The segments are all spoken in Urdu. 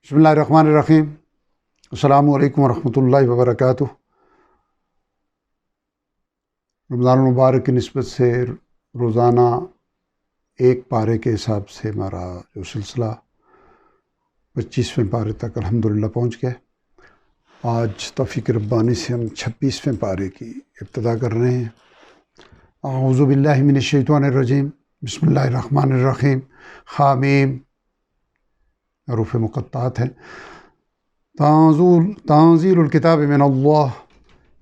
بسم اللہ الرحمن الرحیم۔ السلام علیکم ورحمۃ اللہ وبرکاتہ۔ رمضان المبارک کی نسبت سے روزانہ ایک پارے کے حساب سے ہمارا جو سلسلہ 25ویں پارے تک الحمدللہ پہنچ گیا۔ آج توفیق ربانی سے ہم 26ویں پارے کی ابتدا کر رہے ہیں۔ اعوذ باللہ من الشیطان الرجیم، بسم اللہ الرحمن الرحیم۔ حامیم حروف مقطعات ہیں۔ تنزیل الکتاب من اللہ،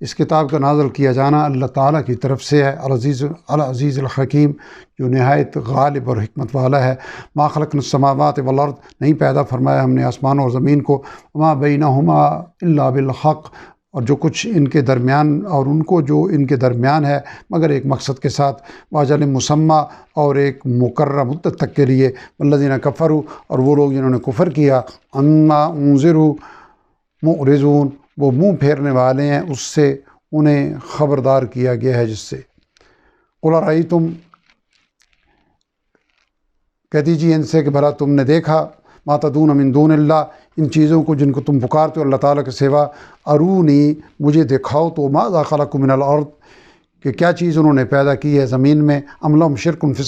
اس کتاب کا نازل کیا جانا اللہ تعالیٰ کی طرف سے ہے۔ العزیز الحکیم، جو نہایت غالب اور حکمت والا ہے۔ ما خلقنا السماوات والارض، نہیں پیدا فرمایا ہم نے آسمان اور زمین کو۔ وما بینہما الا بالحق، اور جو کچھ ان کے درمیان اور ان کو جو ان کے درمیان ہے مگر ایک مقصد کے ساتھ۔ واجل مسمى، اور ایک مقررہ مدت تک کے لیے۔ والذین کفروا، اور وہ لوگ جنہوں نے کفر کیا۔ عما انذروا معرضون، وہ منہ پھیرنے والے ہیں اس سے، انہیں خبردار کیا گیا ہے جس سے۔ قل ارأیتم، کہہ دیجیے ان سے کہ بھلا تم نے دیکھا، ما تدعون من دون اللہ، ان چیزوں کو جن کو تم پکارتے ہو اللہ تعالیٰ کے سوا۔ ارونی، مجھے دکھاؤ تو، ماذا خلقوا من الارض، کہ کیا چیز انہوں نے پیدا کی ہے زمین میں۔ ام لہم شرک فی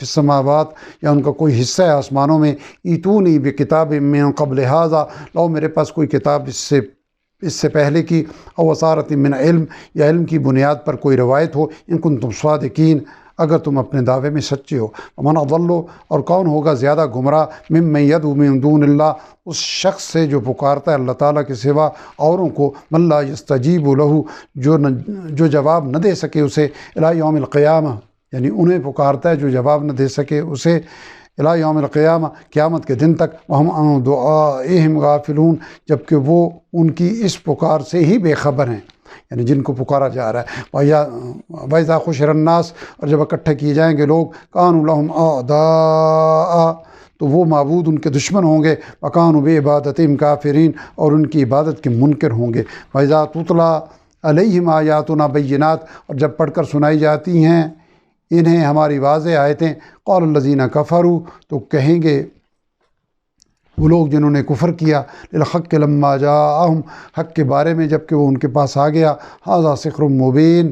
السماوات، یا ان کا کوئی حصہ ہے آسمانوں میں۔ ایتونی بکتاب من قبل ھذا، لاؤ میرے پاس کوئی کتاب اس سے پہلے کی۔ او اثارۃ من علم، یا علم کی بنیاد پر کوئی روایت ہو۔ ان کنتم صادقین، اگر تم اپنے دعوے میں سچے ہو۔ ومن اضل، اور کون ہوگا زیادہ گمراہ، ممن یدعو من دون اللہ، اس شخص سے جو پکارتا ہے اللہ تعالیٰ کے سوا اوروں کو۔ من لا یستجیب لہ، جو جواب نہ دے سکے اسے۔ الی یوم القیامہ، یعنی انہیں پکارتا ہے جو جواب نہ دے سکے اسے الی یوم القیامہ، قیامت کے دن تک۔ وہم عن دعائہم غافلون، جبکہ وہ ان کی اس پکار سے ہی بے خبر ہیں، یعنی جن کو پکارا جا رہا ہے۔ وَإِذَا حُشِرَ النَّاسُ، اور جب اکٹھے کیے جائیں گے لوگ۔ كَانُوا لَهُمْ أَعْدَاءَ، تو وہ معبود ان کے دشمن ہوں گے۔ وَكَانُوا بِعِبَادَتِهِمْ كَافِرِينَ، اور ان کی عبادت کے منکر ہوں گے۔ وَإِذَا تُتْلَىٰ عَلَيْهِمْ آيَاتُنَا بَيِّنَاتٍ، اور جب پڑھ کر سنائی جاتی ہیں انہیں ہماری واضح آیتیں۔ قَالَ الَّذِينَ كَفَرُوا، تو کہیں گے وہ لوگ جنہوں نے کفر کیا، للحق لما جاءہم، حق کے بارے میں جب کہ وہ ان کے پاس آ گیا۔ ھذا سحر مبین،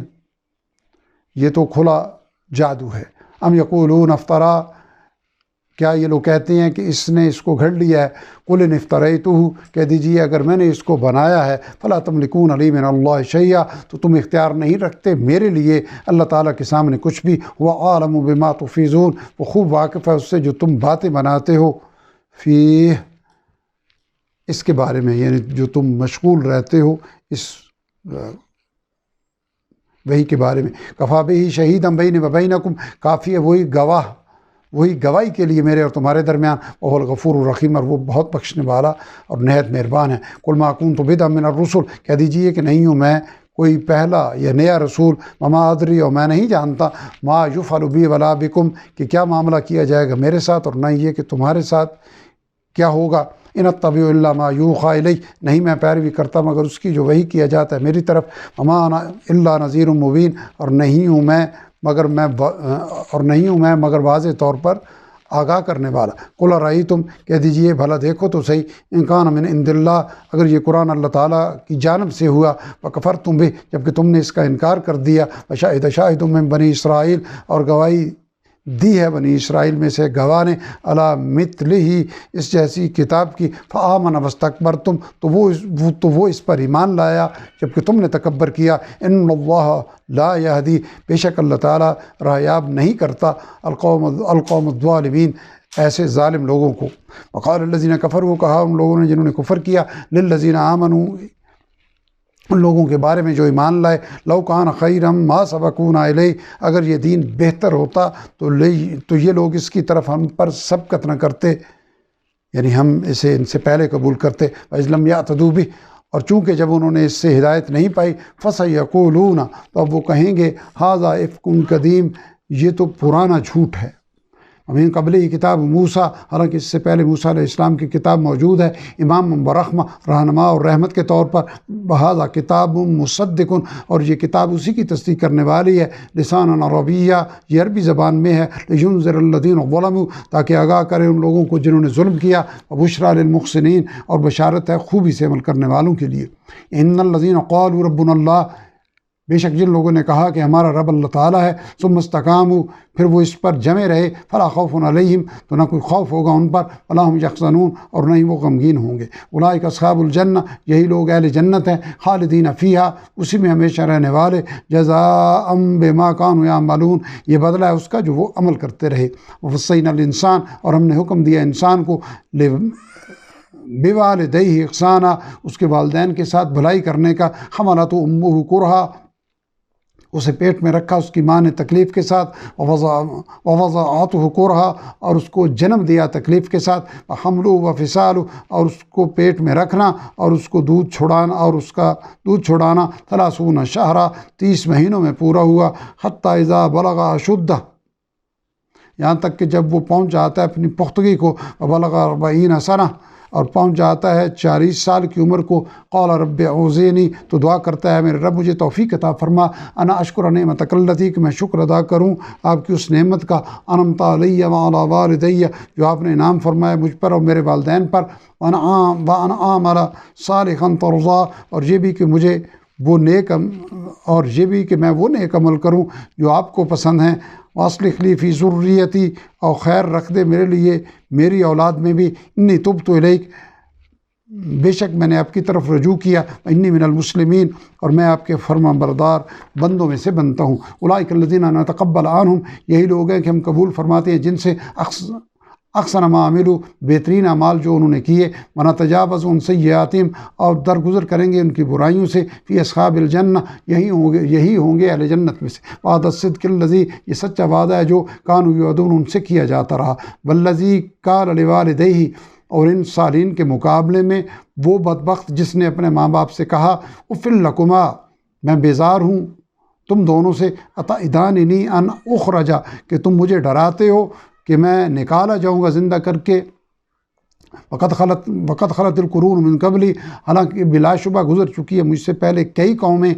یہ تو کھلا جادو ہے۔ ام یقولون افطرا، کیا یہ لوگ کہتے ہیں کہ اس نے اس کو گھڑ لیا ہے۔ قل ان افتریتہ، کہہ دیجیے اگر میں نے اس کو بنایا ہے۔ فلا تملکون لی من اللہ شیئا، تو تم اختیار نہیں رکھتے میرے لیے اللہ تعالیٰ کے سامنے کچھ بھی۔ وہ عالم بما تفیضون، وہ خوب واقف ہے اس سے جو تم باتیں بناتے ہو۔ فی، اس کے بارے میں، یعنی جو تم مشغول رہتے ہو اس وہی کے بارے میں۔ کفا بہ شہیدا بینی و بینکم، کافی ہے وہی گواہ، وہی گواہی کے لیے میرے اور تمہارے درمیان۔ وہو الغفور الرحیم، اور وہ بہت بخشنے والا اور نہایت مہربان ہے۔ قل ما کنت بدعا من الرسل، کہہ دیجیے کہ نہیں ہوں میں کوئی پہلا یا نیا رسول۔ وما ادری، اور میں نہیں جانتا، ما یفعل بی ولا بکم، کہ کیا معاملہ کیا جائے گا میرے ساتھ اور نہ یہ کہ تمہارے ساتھ کیا ہوگا۔ ان اتبع الا ما یوحی الی، نہیں میں پیروی کرتا مگر اس کی جو وحی کیا جاتا ہے میری طرف۔ وما انا الا نذیر مبین، اور نہیں ہوں میں مگر واضح طور پر آگاہ کرنے والا۔ قل ارأیتم، کہہ دیجیے بھلا دیکھو تو صحیح، ان کان من عند اللہ، اگر یہ قرآن اللہ تعالیٰ کی جانب سے ہوا۔ وکفرتم بہ، جبکہ تم نے اس کا انکار کر دیا۔ وشاہد شاہد من بنی اسرائیل، اور گواہی دی ہے بنی اسرائیل میں سے گواہ نے، علی مثلہ، اس جیسی کتاب کی۔ فآمن واستکبرتم، تو وہ اس پر ایمان لایا جبکہ تم نے تکبر کیا۔ ان اللہ لا یہدی، بے شک اللہ تعالیٰ راہیاب نہیں کرتا القوم الظالمین، ایسے ظالم لوگوں کو۔ وقال الذین کفروا، کہا ان لوگوں نے جنہوں نے کفر کیا، للذین آمنوا، ان لوگوں کے بارے میں جو ایمان لائے، لو کان خیرا ما سبقونا الیہ، اگر یہ دین بہتر ہوتا تو یہ لوگ اس کی طرف ہم پر سبقت نہ کرتے، یعنی ہم اسے ان سے پہلے قبول کرتے۔ وَإِذْ لَمْ يَعْتَدُوا بِهِ، اور چونکہ جب انہوں نے اس سے ہدایت نہیں پائی، فَسَيَقُولُونَ، تو اب وہ کہیں گے، ھذا افک قدیم، یہ تو پرانا جھوٹ ہے۔ ابھی قبل ہی کتاب موسیٰ، حالانکہ اس سے پہلے موسیٰ علیہ السلام کی کتاب موجود ہے، امام و رحمہ، رہنما اور رحمت کے طور پر، بہذا کتاب مصدق، اور یہ کتاب اسی کی تصدیق کرنے والی ہے، لسان عربیہ، یہ عربی زبان میں ہے، لینذر الذین ظلموا، تاکہ آگاہ کرے ان لوگوں کو جنہوں نے ظلم کیا، وبشریٰ للمحسنین، اور بشارت ہے خوبی سے عمل کرنے والوں کے لیے۔ ان الذین قالوا ربنا اللہ، بے شک جن لوگوں نے کہا کہ ہمارا رب اللہ تعالیٰ ہے، ثم استقاموا، پھر وہ اس پر جمے رہے، فلا خوف علیہم، تو نہ کوئی خوف ہوگا ان پر، ولا ہم یحزنون، اور نہ ہی وہ غمگین ہوں گے۔ اولئک اصحاب الجنہ، یہی لوگ اہل جنت ہیں، خالدین فیہا، اسی میں ہمیشہ رہنے والے، جزاء بما کانوا یعملون، یہ بدلہ ہے اس کا جو وہ عمل کرتے رہے۔ ووصینا الانسان، اور ہم نے حکم دیا انسان کو، بوالدیہ احسانا، اس کے والدین کے ساتھ بھلائی کرنے کا، حملتہ امہ کرہا، اسے پیٹ میں رکھا اس کی ماں نے تکلیف کے ساتھ، ووضعتہ کرہا، اور اس کو جنم دیا تکلیف کے ساتھ، وحملہ وفصالہ، اور اس کو پیٹ میں رکھنا اور اس کو دودھ چھڑانا، اور اس کا دودھ چھڑانا، 30 شہرا، 30 مہینوں میں پورا ہوا، حتی اذا بلغ اشدہ، یہاں تک کہ جب وہ پہنچ جاتا ہے اپنی پختگی کو، وبلغ 40 سنہ، اور پہنچ جاتا ہے 40 سال کی عمر کو، قال رب اوزعنی، تو دعا کرتا ہے میرے رب مجھے توفیق عطا فرما، انا اشکر نعمتک التی، کہ میں شکر ادا کروں آپ کی اس نعمت کا، انعمت علی وعلی والدی، جو آپ نے انعام فرمایا مجھ پر اور میرے والدین پر، وان اعمل صالحا ترضیٰ، اور یہ بھی کہ مجھے وہ نیک اور یہ بھی کہ میں وہ نیک عمل کروں جو آپ کو پسند ہیں، واصلح لی فی ذریتی، اور خیر رکھ دے میرے لیے میری اولاد میں بھی، انی تبت الیک، بے شک میں نے آپ کی طرف رجوع کیا، انی من المسلمین، اور میں آپ کے فرما بردار بندوں میں سے بنتا ہوں۔ اولئک الذین نتقبل عنہم، یہی لوگ ہیں کہ ہم قبول فرماتے ہیں جن سے احسن ما عملوا، بہترین اعمال جو انہوں نے کیے، ونتجاوز عن سیئاتہم، اور درگزر کریں گے ان کی برائیوں سے، فی اصحاب الجنہ، یہی ہوں گے اہل جنت میں سے، وعد الصدق الذی، یہ سچا وعدہ ہے جو کانوا یوعدون، ان سے کیا جاتا رہا، والذی قال لوالدیہ، اور ان صالحین کے مقابلے میں وہ بدبخت جس نے اپنے ماں باپ سے کہا، اف لکما، میں بیزار ہوں تم دونوں سے، اتعداننی ان اخرج، کہ تم مجھے ڈراتے ہو کہ میں نکالا جاؤں گا زندہ کر کے، وقد خلت القرون من قبلی، حالانکہ بلا شبہ گزر چکی ہے مجھ سے پہلے کئی قومیں،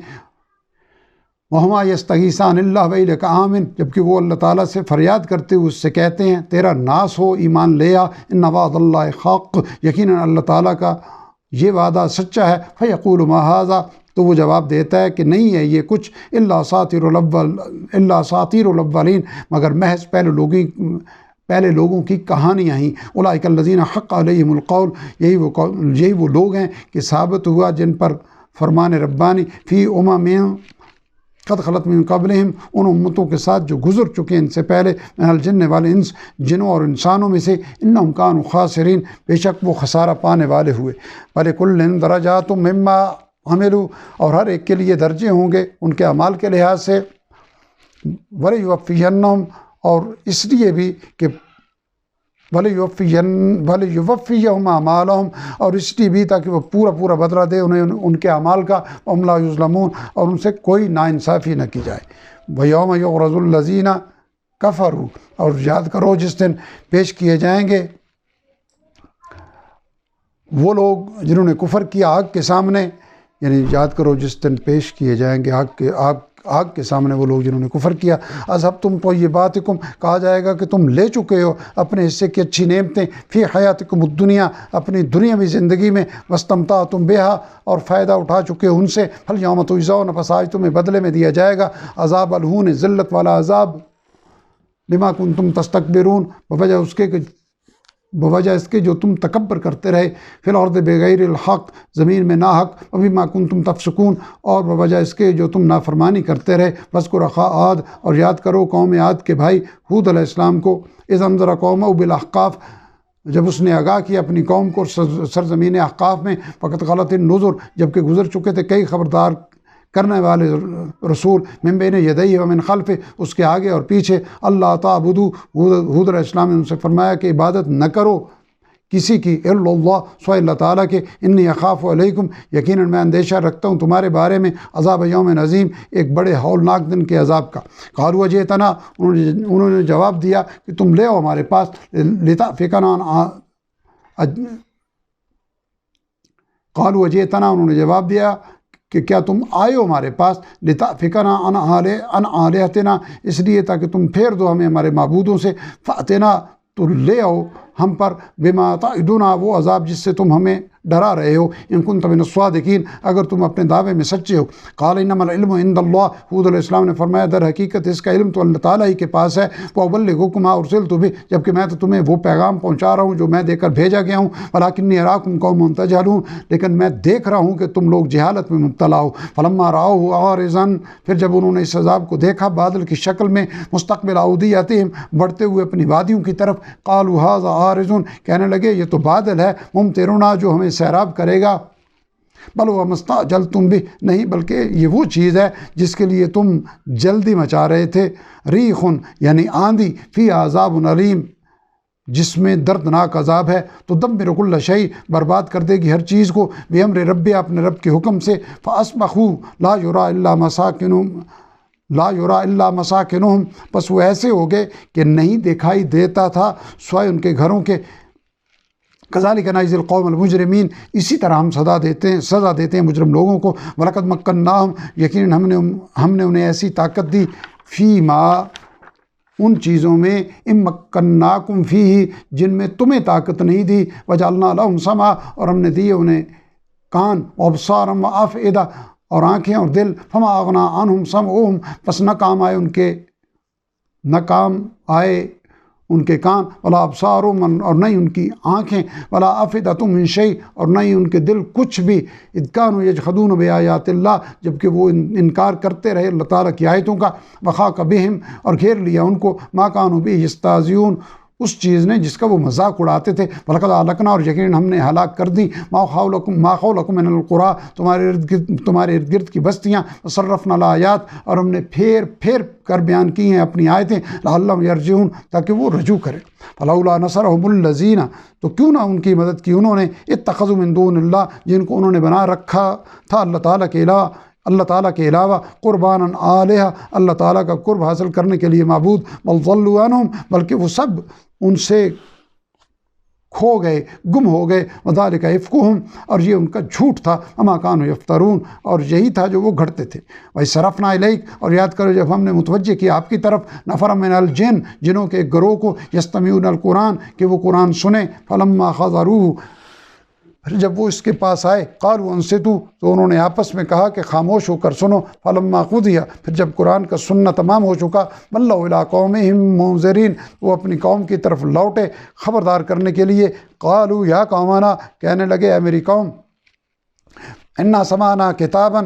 وہما یستغیثان اللہ ویلک آمن، جبکہ وہ اللہ تعالیٰ سے فریاد کرتے ہوئے اس سے کہتے ہیں تیرا ناس ہو، ایمان لے آ، ان وعد اللہ حق، یقیناً اللہ تعالیٰ کا یہ وعدہ سچا ہے، فیقول ما ھذا، تو وہ جواب دیتا ہے کہ نہیں ہے یہ کچھ، الا اساطیر الاولین، مگر محض پہلے لوگوں کی کہانیاں ہی، اولئک الذین حق علیہم القول، یہی وہ لوگ ہیں کہ ثابت ہوا جن پر فرمان ربانی، فی امم قد خلت من قبلہم، ان امتوں کے ساتھ جو گزر چکے ان سے پہلے، من الجن والانس، جنوں اور انسانوں میں سے، انہم کانوا خاسرین، بے شک وہ خسارہ پانے والے ہوئے، ولکل درجات مما عملوا، اور ہر ایک کے لیے درجے ہوں گے ان کے اعمال کے لحاظ سے، ولیوفینہم، اور اس لیے بھی کہ ولیوفیہم اعمالہم، اور اس لیے بھی تاکہ وہ پورا بدلہ دے انہیں ان کے اعمال کا، وہم لا یظلمون، اور ان سے کوئی ناانصافی نہ کی جائے۔ ویوم یعرض الذین کفروا، اور یاد کرو جس دن پیش کیے جائیں گے وہ لوگ جنہوں نے کفر کیا آگ کے سامنے، یعنی یاد کرو جس دن پیش کیے جائیں گے آگ کے سامنے وہ لوگ جنہوں نے کفر کیا، اذھبتم طیباتکم، کہا جائے گا کہ تم لے چکے ہو اپنے حصے کی اچھی نعمتیں، فی حیاتکم الدنیا، اپنی دنیاوی زندگی میں، واستمتعتم بہا، اور فائدہ اٹھا چکے ہو ان سے، فالیوم تجزون، پس آج تمہیں بدلے میں دیا جائے گا عذاب الہون، ذلت والا عذاب، بما کنتم تستکبرون، بوجہ اس کے جو تم تکبر کرتے رہے، فی الارض بغیر الحق، زمین میں ناحق، وبما کنتم تفسقون، اور بوجہ اس کے جو تم نافرمانی کرتے رہے، واذکر اخا عاد، اور یاد کرو قوم عاد کے بھائی ہود علیہ السلام کو، اذ انذر قومہ بالاحقاف، جب اس نے آگاہ کیا اپنی قوم کو سرزمین احقاف میں، فقد خلت النذر، جبکہ گزر چکے تھے کئی خبردار کرنے والے رسول، من بین یدیہ و من خلف، اس کے آگے اور پیچھے، اللہ تعبدوا، حود علیہ السلام نے ان سے فرمایا کہ عبادت نہ کرو کسی کی الا اللہ سوائے اللہ تعالیٰ کے، انی اخاف علیکم یقیناً میں اندیشہ رکھتا ہوں تمہارے بارے میں عذاب یوم عظیم ایک بڑے ہولناک دن کے عذاب کا۔ قالوا اجئتنا انہوں نے جواب دیا کہ تم لے آؤ ہمارے پاس، لتأفکنا قالوا اجئتنا انہوں نے جواب دیا کہ کیا تم آئے ہو ہمارے پاس، لتأفکنا عن آلہتنا اس لیے تاکہ تم پھیر دو ہمیں ہمارے معبودوں سے، فأتنا تو لے آؤ ہم پر بما تعدنا وہ عذاب جس سے تم ہمیں ڈرا رہے ہو، ان کنتم من الصادقین اگر تم اپنے دعوے میں سچے ہو۔ قال انما العلم عند اللہ حود علیہ السلام نے فرمایا در حقیقت اس کا علم تو اللہ تعالیٰ ہی کے پاس ہے، وابلغکم ما ارسلت بہ جبکہ میں تو تمہیں وہ پیغام پہنچا رہا ہوں جو میں دے کر بھیجا گیا ہوں، ولکنی اراکم قوم تجہلون لیکن میں دیکھ رہا ہوں کہ تم لوگ جہالت میں مبتلا ہو۔ فلما رأوه عارضا پھر جب انہوں نے اس عذاب کو دیکھا بادل کی شکل میں، مستقبل اودیتہم بڑھتے ہوئے اپنی وادیوں کی طرف، قالوا ھذا عارض کہنے لگے یہ تو بادل ہے، ممطرنا جو ہمیں سیراب کرے گا، بل وہ مستعجلتم بہ نہیں بلکہ یہ وہ چیز ہے جس کے لیے تم جلدی مچا رہے تھے، ریح یعنی آندھی، فی عذاب علیم جس میں دردناک عذاب ہے، تو تدمر کل شیء برباد کر دے گی ہر چیز کو، بامر رب اپنے رب کے حکم سے، فاصبحوا لا یری الا مساکنہم بس وہ ایسے ہو گئے کہ نہیں دکھائی دیتا تھا سوائے ان کے گھروں کے، کذالک نجزی القوم المجرمین اسی طرح ہم سزا دیتے ہیں مجرم لوگوں کو، ولقد مکناہم یقیناً ہم نے انہیں ایسی طاقت دی، فیما ان چیزوں میں امکناکم فیہ جن میں تمہیں طاقت نہیں دی، وجعلنا لہم سمعا اور ہم نے دیے انہیں کان، وابصارا وافئدہ اور آنکھیں اور دل، فما اغنا عنہم سمعہم پس نہ کام آئے ان کے کان، ولا ابصارہم اور نہیں ان کی آنکھیں، ولا افئدۃ من شیء اور نہیں ان کے دل کچھ بھی، اذ کانوا یجحدون بآیات اللہ جبکہ وہ انکار کرتے رہے اللہ تعالیٰ کی آیتوں کا، وخاق بہم اور گھیر لیا ان کو، ما کانوا بہ یستہزئون اس چیز نے جس کا وہ مذاق اڑاتے تھے، وَلَقَدْ أَهْلَكْنَا اور یقیناً ہم نے ہلاک کر دی، مَا خَوْلَكُم مِّنَ الْقُرَىٰ تمہارے ارد گرد کی بستیاں، وَصَرَّفْنَا الْآيَاتِ اور ہم نے پھیر کر بیان کی ہیں اپنی آیتیں، لَعَلَّهُمْ يَرْجِعُونَ تاکہ وہ رجوع کریں، فَلَوْلَا نَصَرَهُمُ الَّذِينَ تو کیوں نہ ان کی مدد کی انہوں نے، اتَّخَذُوا مِن دُونِ اللَّهِ جن کو انہوں نے بنا رکھا تھا اللہ تعالیٰ کے علاوہ قرباناً آلہہ اللہ تعالیٰ کا قرب حاصل کرنے کے لیے معبود، بل ضلوا عنہم بلکہ وہ سب ان سے کھو گئے، گم ہو گئے، وذالک افکہم اور یہ ان کا جھوٹ تھا، وما کانوا یفترون اور یہی تھا جو وہ گھڑتے تھے، وَصَرَفْنَا إِلَيْكَ اور یاد کرو جب ہم نے متوجہ کیا آپ کی طرف، نفر من الجن جنوں کے گروہ کو، یستمعون القرآن کہ وہ قرآن سنیں، فلما حضروہ پھر جب وہ اس کے پاس آئے، قالوا انصتوا تو انہوں نے آپس میں کہا کہ خاموش ہو کر سنو، فلما قضی پھر جب قرآن کا سننا تمام ہو چکا، ولوا الی قومہم منذرین وہ اپنی قوم کی طرف لوٹے خبردار کرنے کے لیے، قالوا یا قومنا کہنے لگے اے میری قوم، انا سمعنا کتابا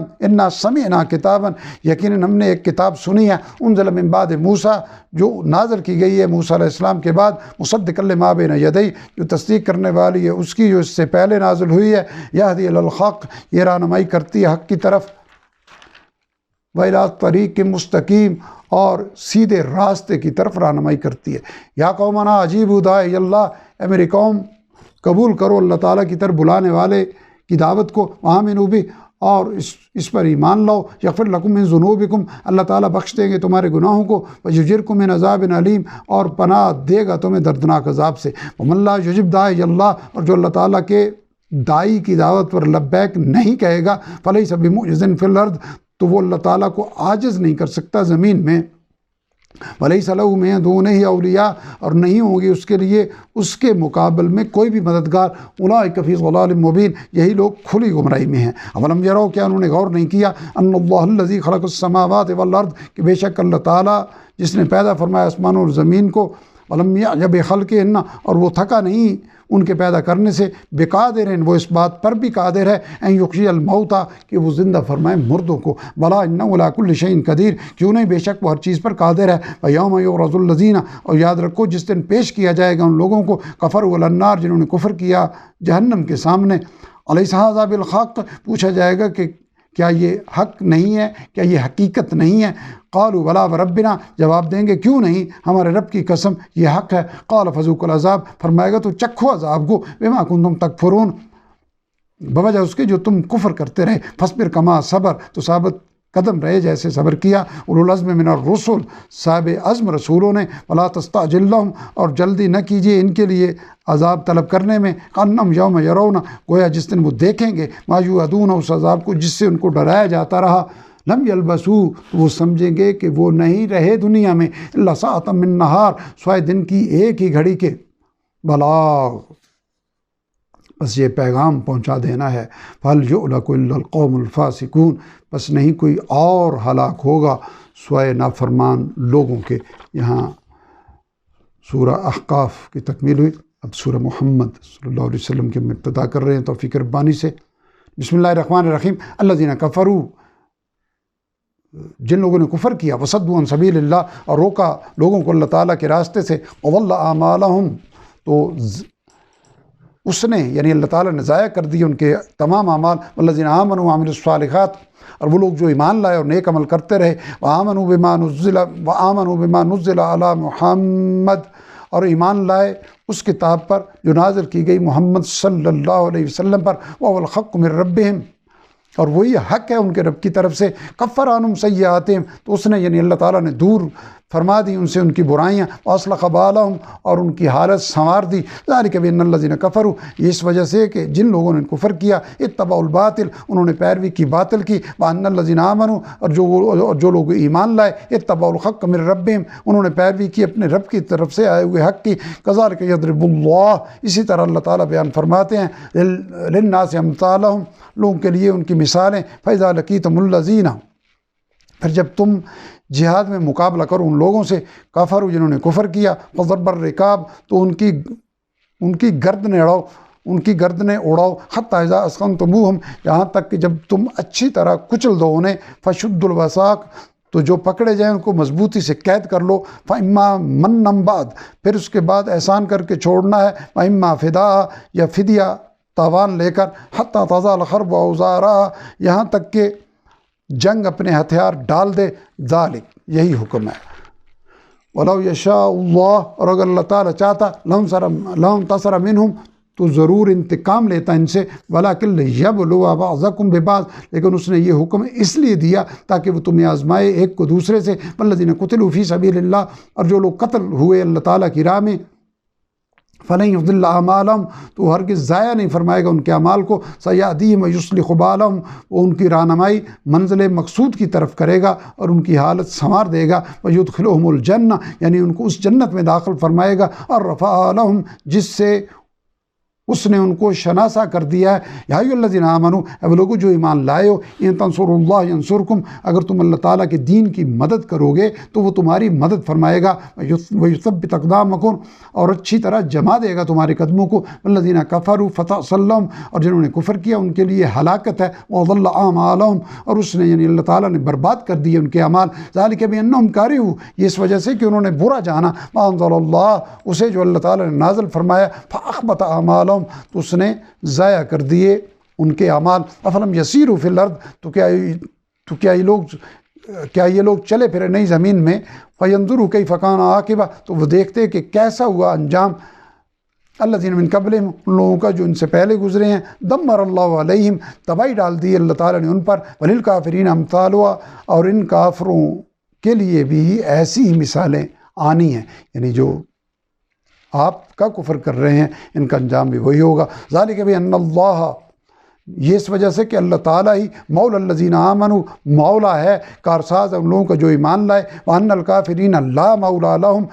یقیناً ہم نے ایک کتاب سنی ہے، انزل من بعد موسیٰ جو نازل کی گئی ہے موسیٰ علیہ السلام کے بعد، مصدقا لما بین یدیہ جو تصدیق کرنے والی ہے اس کی جو اس سے پہلے نازل ہوئی ہے، یہدی الی الحق یہ رہنمائی کرتی ہے حق کی طرف، وإلی طریق مستقیم اور سیدھے راستے کی طرف رہنمائی کرتی ہے، یا قومنا اجیبوا داعی اللہ اے میری قوم قبول کرو اللہ تعالیٰ کی طرف بلانے والے کی دعوت کو، وآمنوا بہ اور اس پر ایمان لاؤ، یغفر لکم من ذنوبکم اللہ تعالیٰ بخش دیں گے تمہارے گناہوں کو، ویجرکم من عذاب علیم اور پناہ دے گا تمہیں دردناک عذاب سے، ومن لا یجب داعی اللہ اور جو اللہ تعالیٰ کے داعی کی دعوت پر لبیک نہیں کہے گا، فلیس بمعجز فی الارض تو وہ اللہ تعالیٰ کو عاجز نہیں کر سکتا زمین میں، ولیس لہ من دونہ اولیاء اور نہیں ہوں گی اس کے لیے اس کے مقابل میں کوئی بھی مددگار، اولئک فی ضلال مبین یہی لوگ کھلی گمراہی میں ہیں، اولم یروا کیا انہوں نے غور نہیں کیا، ان اللہ الذی خلق السماوات والارض کہ بے شک اللہ تعالیٰ جس نے پیدا فرمایا آسمانوں اور زمین کو، ولم یعجب بخلقہن اور وہ تھکا نہیں ان کے پیدا کرنے سے، بقادر وہ اس بات پر بھی قادر ہے، ان یحیی الموتیٰ کہ وہ زندہ فرمائے مردوں کو، بلا انہ علی کل شیء قدیر کیوں نہیں بے شک وہ ہر چیز پر قادر ہے، ویوم یعرض الذین اور یاد رکھو جس دن پیش کیا جائے گا ان لوگوں کو، کفروا علی النار جنہوں نے کفر کیا جہنم کے سامنے، الیس ھذا بالحق پوچھا جائے گا کہ کیا یہ حق نہیں ہے، کیا یہ حقیقت نہیں ہے؟ قالوا بلا وربنا، جواب دیں گے کیوں نہیں، ہمارے رب کی قسم یہ حق ہے۔ قال فذوقوا العذاب، فرمائے گا تو چکھو عذاب کو، بما کنتم تکفرون، بوجہ اس کے جو تم کفر کرتے رہے۔ فاصبر کما صبر، تو ثابت قدم رہے جیسے صبر کیا اولو العزم من الرسل، صاحب عزم رسولوں نے۔ ولا تستعجل لهم، اور جلدی نہ کیجیے ان کے لیے عذاب طلب کرنے میں۔ کأنہم یوم یرون، گویا جس دن وہ دیکھیں گے ما یوعدون، اس عذاب کو جس سے ان کو ڈرایا جاتا رہا۔ لم یلبسوا، تو وہ سمجھیں گے کہ وہ نہیں رہے دنیا میں الا ساعۃ من نہار، سوائے دن کی ایک ہی گھڑی کے، بلاغ، بس یہ پیغام پہنچا دینا ہے۔ فَهَلْ يُهْلَكُ إِلَّا الْقَوْمُ الْفَاسِقُونَ، بس نہیں کوئی اور ہلاک ہوگا سوائے نافرمان لوگوں کے۔ یہاں سورہ احقاف کی تکمیل ہوئی، اب سورہ محمد صلی اللہ علیہ وسلم کی ہم ابتدا کر رہے ہیں توفیق ربانی سے۔ بسم اللہ الرحمن الرحیم۔ الذین کفروا، جن لوگوں نے کفر کیا، وصدوا عن سبیل اللہ، اور روکا لوگوں کو اللہ تعالیٰ کے راستے سے، وضل اعمالہم، تو اس نے یعنی اللہ تعالیٰ نے ضائع کر دی ان کے تمام اعمال۔ والذین آمنوا وعملوا الصالحات، اور وہ لوگ جو ایمان لائے اور نیک عمل کرتے رہے، وآمنوا بما نزل علی محمد، اور ایمان لائے اس کتاب پر جو نازل کی گئی محمد صلی اللہ علیہ وسلم پر، وهو الحق من ربہم، اور وہی حق ہے ان کے رب کی طرف سے۔ کفر عنہم سیئاتہم، تو اس نے یعنی اللہ تعالیٰ نے دور فرما دی ان سے ان کی برائیاں، واصلح بالہم، اور ان کی حالت سنوار دی۔ ذالک بان الذین کفروا، یہ اس وجہ سے کہ جن لوگوں نے کفر کیا، اتبعوا الباطل، انہوں نے پیروی کی باطل کی، وان الذین آمنوا، اور جو لوگ ایمان لائے، اتبعوا الحق من ربہم، انہوں نے پیروی کی اپنے رب کی طرف سے آئے ہوئے حق کی۔ کذالک یضرب اللہ، اسی طرح اللہ تعالیٰ بیان فرماتے ہیں، للناس امثالہم، لوگوں کے لیے ان کی مثالیں۔ فاذا لقیتم الذین، پھر جب تم جہاد میں مقابلہ کرو ان لوگوں سے، کافروا، جنہوں نے کفر کیا، فضرب الرقاب، تو ان کی گردنیں اڑاؤ، ان کی گردنیں اڑاؤ، حتی اذا اسخنتموہم، یہاں تک کہ جب تم اچھی طرح کچل دو انہیں، فشدوا الوثاق، تو جو پکڑے جائیں ان کو مضبوطی سے قید کر لو، فإما منًا بعد، پھر اس کے بعد احسان کر کے چھوڑنا ہے، وإما فداء، یا فدیہ تاوان لے کر، حتی تضع الحرب اوزارہا، یہاں تک کہ جنگ اپنے ہتھیار ڈال دے۔ ذالک، یہی حکم ہے۔ وَلَوْ يَشَاءُ اللَّهُ، اور اگر اللہ تعالیٰ چاہتا، لَانْتَصَرَ مِنْهُمْ، تو ضرور انتقام لیتا ان سے، وَلَكِنْ لِيَبْلُوَ بَعْضَكُمْ بِبَعْضٍ، لیکن اس نے یہ حکم اس لیے دیا تاکہ وہ تمہیں آزمائے ایک کو دوسرے سے۔ وَالَّذِينَ قُتِلُوا فِي سَبِيلِ اللَّهِ، اور جو لوگ قتل ہوئے اللہ تعالیٰ کی راہ میں، فَلَن يُضِلَّ أَعْمَالَهُمْ، تو ہرگز ضائع نہیں فرمائے گا ان کے اعمال کو۔ سَيَهْدِيهِمْ وَيُصْلِحُ بَالَهُمْ، وہ ان کی رہنمائی منزل مقصود کی طرف کرے گا اور ان کی حالت سنوار دے گا۔ وَيُدْخِلُهُمُ الْجَنَّةَ، یعنی ان کو اس جنت میں داخل فرمائے گا، عَرَّفَهَا لَهُمْ، جس سے اس نے ان کو شناسا کر دیا ہے۔ یا ایھا الذین آمنوا، اے وہ لوگوں جو ایمان لائے ہو، ان تنصروا اللہ ینصرکم، اگر تم اللہ تعالیٰ کے دین کی مدد کرو گے تو وہ تمہاری مدد فرمائے گا۔ ویثبت اقدامکم، اور اچھی طرح جما دے گا تمہارے قدموں کو۔ والذین کفروا فتعصی لہم، اور جنہوں نے کفر کیا ان کے لیے ہلاکت ہے۔ وضل اعمالہم، اور اس نے یعنی اللہ تعالیٰ نے برباد کر دیے ان کے اعمال۔ ذالک بانہم کارہوا، یہ اس وجہ سے کہ انہوں نے برا جانا، ما انزل اللہ، اسے جو اللہ تعالیٰ نے نازل فرمایا، فاحبط اعمالہم، تو اس نے ضائع کر دیے ان کے اعمال۔ افلم یسیروا فی الارض، تو کیا یہ لوگ چلے پھرے نہیں زمین میں، فینظروا کیف کان عاقبہ، تو وہ دیکھتے کہ کیسا ہوا انجام، الذین من قبلہم، ان لوگوں کا جو ان سے پہلے گزرے ہیں، دمر اللہ علیہم، تباہی ڈال دی اللہ تعالیٰ نے ان پر، وللکافرین امثالها، اور ان کافروں کے لیے بھی ایسی ہی مثالیں آنی ہیں، یعنی جو آپ کا کفر کر رہے ہیں ان کا انجام بھی وہی ہوگا۔ ذالک بان اللہ، یہ اس وجہ سے کہ اللہ تعالیٰ ہی مولا الذین آمنوا، مولا ہے، کارساز ہے ان لوگوں کا جو ایمان لائے، وان الکافرین لا مولا لہم،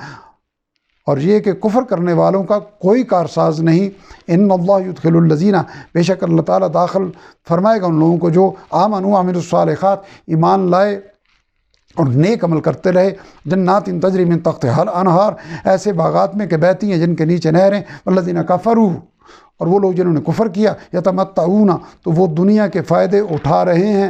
اور یہ کہ کفر کرنے والوں کا کوئی کارساز نہیں۔ ان اللہ یدخل الذین، بے شک اللہ تعالیٰ داخل فرمائے گا ان لوگوں کو جو آمنوا وعملوا الصالحات، ایمان لائے اور نیک عمل کرتے رہے، جنات تجری من تحتہا الانہار، ایسے باغات میں کہ بہتی ہیں جن کے نیچے نہریں۔ والذین کفروا، اور وہ لوگ جنہوں نے کفر کیا، یتمتعون، تو وہ دنیا کے فائدے اٹھا رہے ہیں،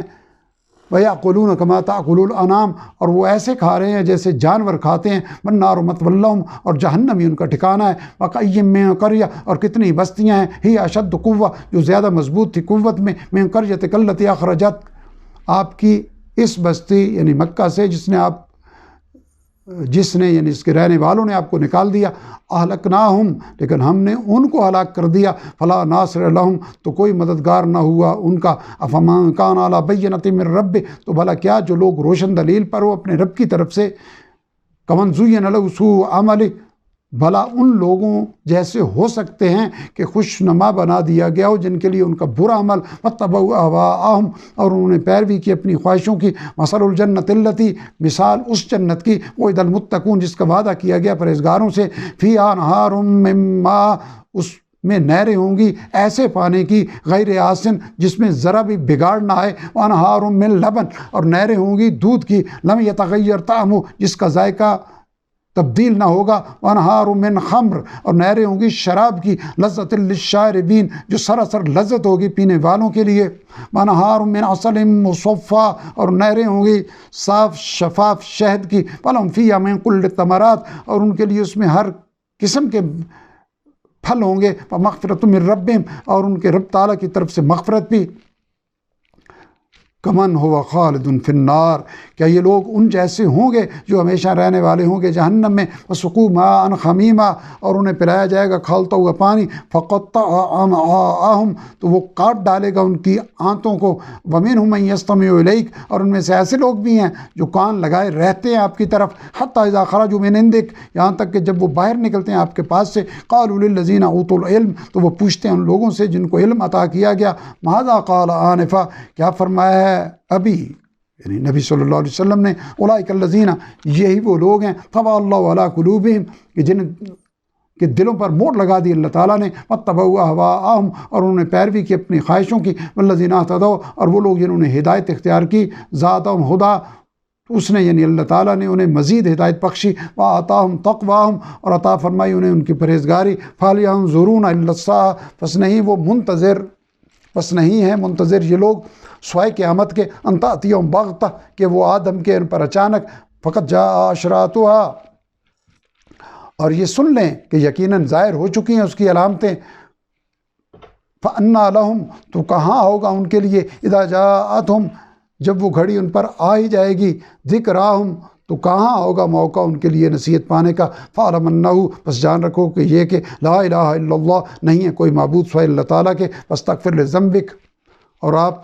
ویأکلون کما تأکل الانعام، اور وہ ایسے کھا رہے ہیں جیسے جانور کھاتے ہیں۔ والنار مثوی لہم، اور جہنم ہی ان کا ٹھکانہ ہے۔ وکأی من قریہ، اور کتنی بستیاں ہیں، ہی اشد قوہ، جو زیادہ مضبوط تھی قوت میں، من قریۃ التی اخرجت، آپ کی اس بستی یعنی مکہ سے جس نے یعنی اس کے رہنے والوں نے آپ کو نکال دیا، اہلکناہم، لیکن ہم نے ان کو ہلاک کر دیا، فلا ناصر لہم، تو کوئی مددگار نہ ہوا ان کا، افمن کان علی بینۃ من رب، تو بھلا کیا جو لوگ روشن دلیل پر ہو اپنے رب کی طرف سے، کمن زین لہ سوء عملہ، بھلا ان لوگوں جیسے ہو سکتے ہیں کہ خوش نما بنا دیا گیا ہو جن کے لیے ان کا برا عمل، واتبعوا اہواءہم، اور انہوں نے پیروی کی اپنی خواہشوں کی، مثل الجنۃ التی، مثال اس جنت کی، وعد المتقون، جس کا وعدہ کیا گیا پرہیزگاروں سے، فیہا انہار من ماء، اس میں نہریں ہوں گی ایسے پانی کی، غیر آسن، جس میں ذرا بھی بگاڑ نہ آئے، وانہار من لبن، اور نہریں ہوں گی دودھ کی، لم یتغیر طعمہ، جس کا ذائقہ تبدیل نہ ہوگا، وانہار من خمر، اور نہریں ہوں گی شراب کی، لذت للشاربین، جو سراسر لذت ہوگی پینے والوں کے لیے، وانہار من عسل مصفی، اور نہریں ہوں گی صاف شفاف شہد کی، ولہم فیہا من کل الثمرات، اور ان کے لیے اس میں ہر قسم کے پھل ہوں گے، ومغفرۃ من ربہم، اور ان کے رب تعالیٰ کی طرف سے مغفرت بھی، کمن ہوا خالد فی النار، کیا یہ لوگ ان جیسے ہوں گے جو ہمیشہ رہنے والے ہوں گے جہنم میں، وسقوا ماء حمیما، اور انہیں پلایا جائے گا کھولتا ہوا پانی، فقطع امعاءہم، تو وہ کاٹ ڈالے گا ان کی آنتوں کو، ومنہم من یستمع الیک، اور ان میں سے ایسے لوگ بھی ہیں جو کان لگائے رہتے ہیں آپ کی طرف، حتی اذا خرجوا من عندک، یہاں تک کہ جب وہ باہر نکلتے ہیں آپ کے پاس سے، قالوا للذین اوتوا العلم، تو وہ پوچھتے ہیں ان لوگوں سے جن کو علم عطا کیا گیا، ماذا قال آنفا، کیا فرمایا ہے ابھی، یعنی نبی صلی اللہ علیہ وسلم نے، اولئک الذین، یہی وہ لوگ ہیں، طبع اللہ علی قلوبہم، کہ جن کے دلوں پر مور لگا دی اللہ تعالیٰ نے، واتبعوا اہواءہم، اور انہوں نے پیروی کی اپنی خواہشوں کی، والذین اہتدوا، اور وہ لوگ جنہوں نے ہدایت اختیار کی، زادہم ہدی، اس نے یعنی اللہ تعالیٰ نے انہیں مزید ہدایت بخشی، وآتاہم تقواہم، اور عطا فرمائی انہیں ان کی پرہیزگاری، فہل ینظرون الا الساعۃ، پس نہیں ہے منتظر یہ لوگ سوائے قیامت کے، ان تأتیہم بغتہ، کہ وہ آدم کے ان پر اچانک، فقط جاء اشراطھا، اور یہ سن لیں کہ یقیناً ظاہر ہو چکی ہیں اس کی علامتیں، فأنیٰ لہم، تو کہاں ہوگا ان کے لیے، اذا جاءتہم، جب وہ گھڑی ان پر آ ہی جائے گی، ذکراہم، تو کہاں ہوگا موقع ان کے لیے نصیحت پانے کا، فاعلم انہ، بس جان رکھو کہ یہ کہ لا الہ الا اللہ، نہیں ہے کوئی معبود سوائے اللہ تعالیٰ کے، واستغفر لذنبک، اور آپ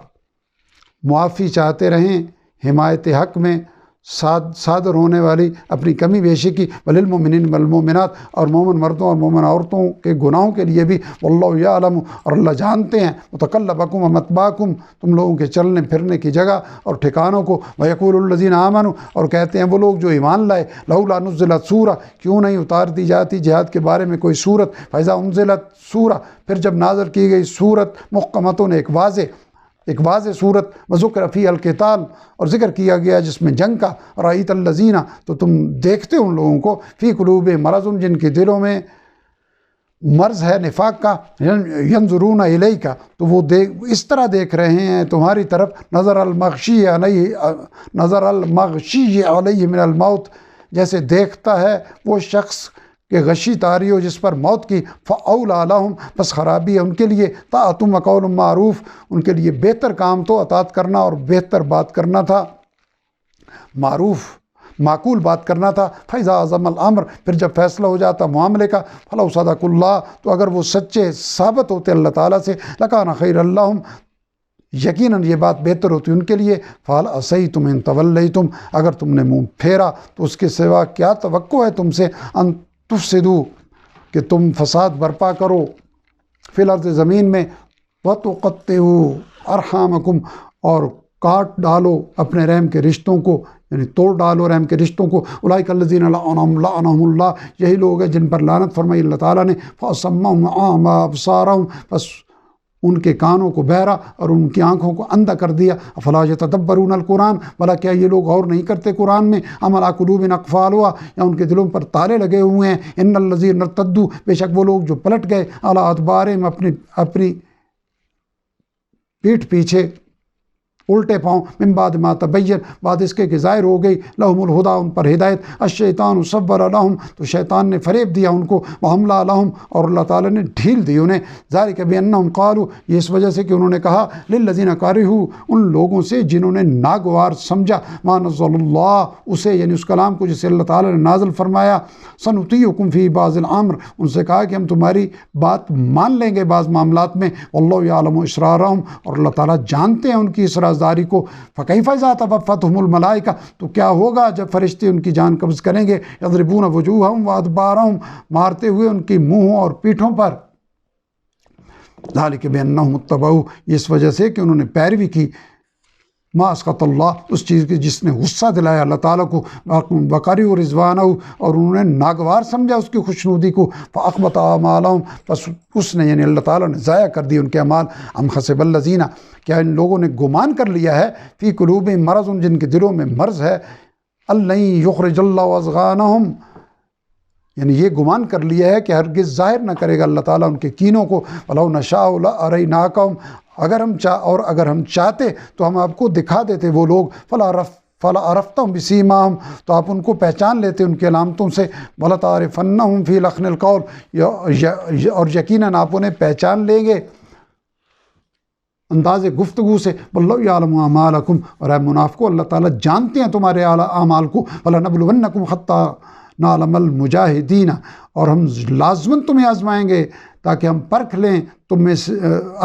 معافی چاہتے رہیں حمایت حق میں صادر ہونے والی اپنی کمی بیشی کی، وللمؤمنین والمؤمنات، اور مومن مردوں اور مومن عورتوں کے گناہوں کے لیے بھی، واللہ یعلم، اور اللہ جانتے ہیں، متقلبکم ومثواکم، تم لوگوں کے چلنے پھرنے کی جگہ اور ٹھکانوں کو، ویقول الذین آمنوا، اور کہتے ہیں وہ لوگ جو ایمان لائے، لولا نزلت سورہ، کیوں نہیں اتار دی جاتی جہاد کے بارے میں کوئی سورت، فاذا انزلت سورہ، پھر جب نازل کی گئی سورت، محکمتن، ایک واضح صورت، وذکر فی القتال، اور ذکر کیا گیا جس میں جنگ کا، رأیت الذین، تو تم دیکھتے ان لوگوں کو، فی قلوبہم مرض، جن کے دلوں میں مرض ہے نفاق کا، ینظرون الیک، تو وہ اس طرح دیکھ رہے ہیں تمہاری طرف، نظر المغشی علیہ من الموت، جیسے دیکھتا ہے وہ شخص کہ غشی طاری ہو جس پر موت کی، فاولیٰ لہم، بس خرابی ہے ان کے لیے، طاعۃ وقول معروف، ان کے لیے بہتر کام تو اطاعت کرنا اور بہتر بات کرنا تھا، معروف معقول بات کرنا تھا، فإذا عزم الامر، پھر جب فیصلہ ہو جاتا معاملے کا، فلو صدق اللہ، تو اگر وہ سچے ثابت ہوتے اللہ تعالیٰ سے، لکان خیر لہم، یقیناً یہ بات بہتر ہوتی ان کے لیے، فہل عصیتم ان تولیتم، اگر تم نے منہ پھیرا تو اس کے سوا کیا توقع ہے تم سے، ان تفسدو، کہ تم فساد برپا کرو، فی الارض، زمین میں، وتقطعوا ارحامکم، اور کاٹ ڈالو اپنے رحم کے رشتوں کو، یعنی توڑ ڈالو رحم کے رشتوں کو، اولئک الذین لعنہم اللہ، یہی لوگ ہیں جن پر لعنت فرمائی اللہ تعالیٰ نے، فاصمہم اعمی ابصارہم، بس ان کے کانوں کو بہرا اور ان کی آنکھوں کو اندھا کر دیا، افلا یتدبرون القرآن، بھلا کیا یہ لوگ غور نہیں کرتے قرآن میں، ام علی قلوب اقفالها، یا ان کے دلوں پر تالے لگے ہوئے ہیں، ان الذین ارتدوا، بے شک وہ لوگ جو پلٹ گئے، علی ادبارہم، اپنی پیٹھ پیچھے، الٹے پاؤں، من بعد ما تبین، بعد اس کے کہ ظاہر ہو گئی، لہم الہدا، ان پر ہدایت، الشیطان صور لہم، تو شیطان نے فریب دیا ان کو، واملا لہم، اور اللہ تعالیٰ نے ڈھیل دی انہیں، ذالک بانہم قالوا، یہ اس وجہ سے کہ انہوں نے کہا، للذین کرہوا، ان لوگوں سے جنہوں نے ناگوار سمجھا، ما نزل اللہ، اسے یعنی اس کلام کو جسے اللہ تعالیٰ نے نازل فرمایا، سنطیعکم فی بعض الامر، ان سے کہا کہ ہم تمہاری بات مان لیں گے بعض معاملات میں، واللہ یعلم اسرارہم، اور اللہ تعالیٰ جانتے ہیں ان کی اس رازداری کو، فکیف اذا توفتہم الملائکہ، تو کیا ہوگا جب فرشتے ان کی جان قبض کریں گے، یضربون وجوہہم وادبارہم، مارتے ہوئے ان کی منہوں اور پیٹھوں پر، ذالک بانہم اتبعوا، اس وجہ سے کہ انہوں نے پیروی کی، ما اسخط اللہ، اس چیز کی جس نے غصہ دلایا اللہ تعالیٰ کو، وقروا رضوانہ، اور انہوں نے ناگوار سمجھا اس کی خوشنودی کو، فاحبط اعمالہم، بس اس نے یعنی اللہ تعالیٰ نے ضائع کر دی ان کے اعمال، ام حسب الذین، کیا ان لوگوں نے گمان کر لیا ہے، فی قلوبہم مرض، جن کے دلوں میں مرض ہے، ان لن یخرج اللہ اضغانہم، یعنی یہ گمان کر لیا ہے کہ ہرگز ظاہر نہ کرے گا اللہ تعالیٰ ان کے کینوں کو، وَلَوْ نَشَاءُ لَأَرَيْنَاكَهُمْ، اگر ہم چاہتے تو ہم آپ کو دکھا دیتے وہ لوگ، فَلَا عَرَفْتَهُمْ بِسِيمَاهُمْ، تو آپ ان کو پہچان لیتے ان کی علامتوں سے، وَلَتَعْرِفَنَّهُمْ فِي لَحْنِ الْقَوْلِ، اور یقیناً آپ انہیں پہچان لیں گے انداز گفتگو سے، وَاللَّهُ يَعْلَمُ أَعْمَالَكُمْ، اور اے منافقو اللہ تعالیٰ جانتے ہیں تمہارے اعمال کو، وَلَنَبْلُوَنَّكُمْ حَتَّى نعلم المجاہدین، اور ہم لازماً تمہیں آزمائیں گے تاکہ ہم پرکھ لیں تم میں سے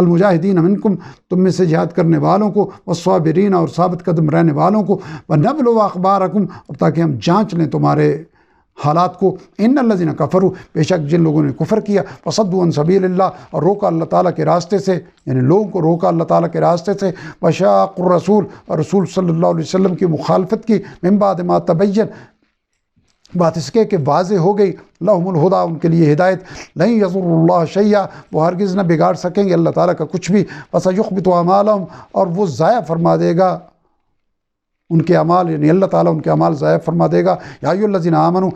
المجاہدین منکم، تم میں سے جہاد کرنے والوں کو، والصابرین، اور ثابت قدم رہنے والوں کو، ونبلو اخبارکم، اور تاکہ ہم جانچ لیں تمہارے حالات کو، ان الذین کفروا، بے شک جن لوگوں نے کفر کیا، وصدوا عن سبیل اللہ، اور روکا اللہ تعالیٰ کے راستے سے، یعنی لوگوں کو روکا اللہ تعالیٰ کے راستے سے، وشاقوا الرسول، اور رسول صلی اللہ علیہ وسلم کی مخالفت کی، من بعد ما تبین، بات اس کے کہ واضح ہو گئی، لہم الہدا، ان کے لیے ہدایت، لن یضر اللہ شیئا، وہ ہرگز نہ بگاڑ سکیں گے اللہ تعالیٰ کا کچھ بھی، فسیحبط اعمالہم، اور وہ ضائع فرما دے گا ان کے اعمال، یعنی اللہ تعالیٰ ان کے اعمال ضائع فرما دے گا، یا ایھا الذین آمنوا،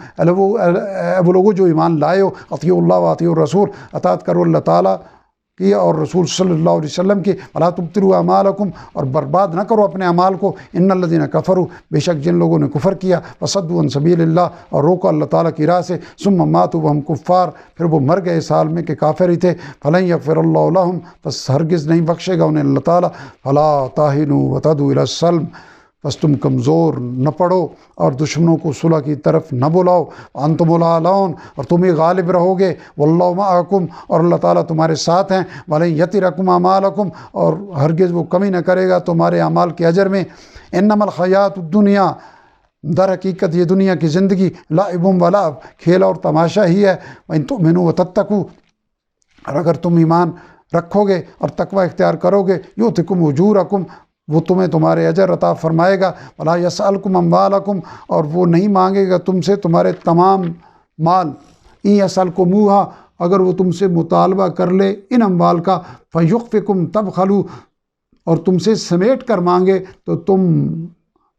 وہ لوگوں جو ایمان لائے ہو، اطیعوا اللہ واطیعوا الرسول، اطاعت کرو اللہ تعالیٰ کی اور رسول صلی اللہ علیہ وسلم کی، ولا تبطلوا اعمالکم، اور برباد نہ کرو اپنے اعمال کو، ان الذین کفروا، بے شک جن لوگوں نے کفر کیا، وصدوا عن سبیل اللہ، اور روکا اللہ تعالیٰ کی راہ سے، ثم ماتوا وہم کفار، پھر وہ مر گئے اس حال میں کہ کافر ہی تھے، فلن یغفر اللہ لہم، بس ہرگز نہیں بخشے گا انہیں اللہ تعالیٰ، فلا تہنوا وتدعوا الی السلم، بس تم کمزور نہ پڑو اور دشمنوں کو صلح کی طرف نہ بلاؤ، انتم الاعلون، اور تم ہی غالب رہو گے، واللہ معکم، اور اللہ تعالیٰ تمہارے ساتھ ہیں، ولن یترکم اعمالکم، اور ہرگز وہ کمی نہ کرے گا تمہارے اعمال کے اجر میں، انما الحیات الدنیا، در حقیقت یہ دنیا کی زندگی، لعب و لعب، کھیل اور تماشا ہی ہے، وان تؤمنوا وتتقوا، اور اگر تم ایمان رکھو گے اور تقوی اختیار کرو گے، یؤتکم اجورکم، وہ تمہیں تمہارے اجر عطا فرمائے گا، ولا یسألکم اموالکم، اور وہ نہیں مانگے گا تم سے تمہارے تمام مال، ان یسألکموہا، اگر وہ تم سے مطالبہ کر لے ان اموال کا، فیخفکم تبخلوا، اور تم سے سمیٹ کر مانگے تو تم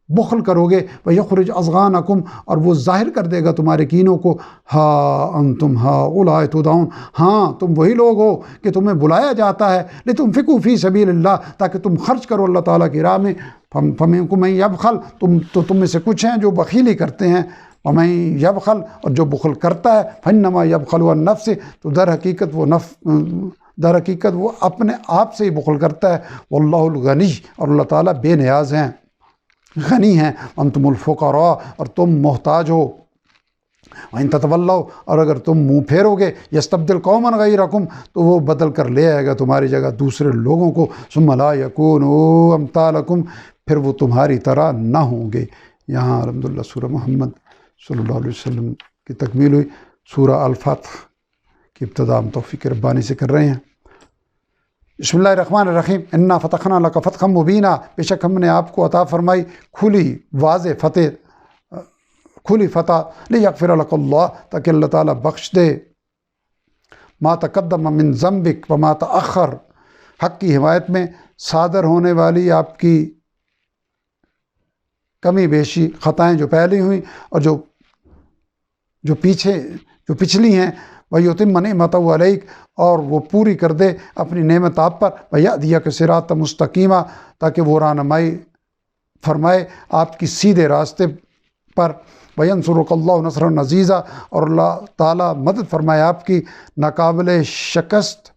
بخل کرو گے، ویخرج اضغانکم، اور وہ ظاہر کر دے گا تمہارے کینوں کو، ہاں انتم ہؤلاء تدعون، ہاں تم وہی لوگ ہو کہ تمہیں بلایا جاتا ہے، لتنفقوا فی سبیل اللہ، تاکہ تم خرچ کرو اللہ تعالیٰ کی راہ میں، فمنکم من یبخل، تو تم میں سے کچھ ہیں جو بخیلی کرتے ہیں، ومن یبخل، اور جو بخل کرتا ہے، فانما یبخل عن نفسہ، تو در حقیقت وہ اپنے آپ سے ہی بخل کرتا ہے، واللہ الغنی، اور اللہ تعالیٰ بے نیاز ہیں، غنی ہیں، انتم الفقراء، اور تم محتاج ہو، وَإِن تَتَوَلَّوْا، اور اگر تم منہ پھیرو گے، یستبدل قوما غیرکم، تو وہ بدل کر لے آئے گا تمہاری جگہ دوسرے لوگوں کو، ثم لا یکونوا امثالکم، پھر وہ تمہاری طرح نہ ہوں گے۔ یہاں الحمدللہ سورہ محمد صلی اللہ علیہ وسلم کی تکمیل ہوئی۔ سورہ الفتح کی ابتدا ہم توفیق ربانی سے کر رہے ہیں۔ بسم اللہ الرحمن الرحیم، انا فتحنا لک فتحا مبینا، بے شک ہم نے آپ کو عطا فرمائی کھلی واضح فتح، لیغفر لک اللہ، تاکہ اللہ تعالیٰ بخش دے ما تقدم من ذنبک وما تأخر، حق کی حمایت میں صادر ہونے والی آپ کی کمی بیشی، خطائیں جو پہلے ہوئیں اور جو جو پچھلی ہیں، وَيُتِمَّ نِعْمَتَهُ عَلَيْكَ، اور وہ پوری کر دے اپنی نعمت آپ پر، وَيَهْدِيَكَ صِرَاطًا مُسْتَقِيمًا، تاکہ وہ رہنمائی فرمائے آپ کی سیدھے راستے پر، وَيَنْصُرُكَ اللَّهُ نَصْرًا عَزِيزًا، اور اللہ تعالیٰ مدد فرمائے آپ کی ناقابل شکست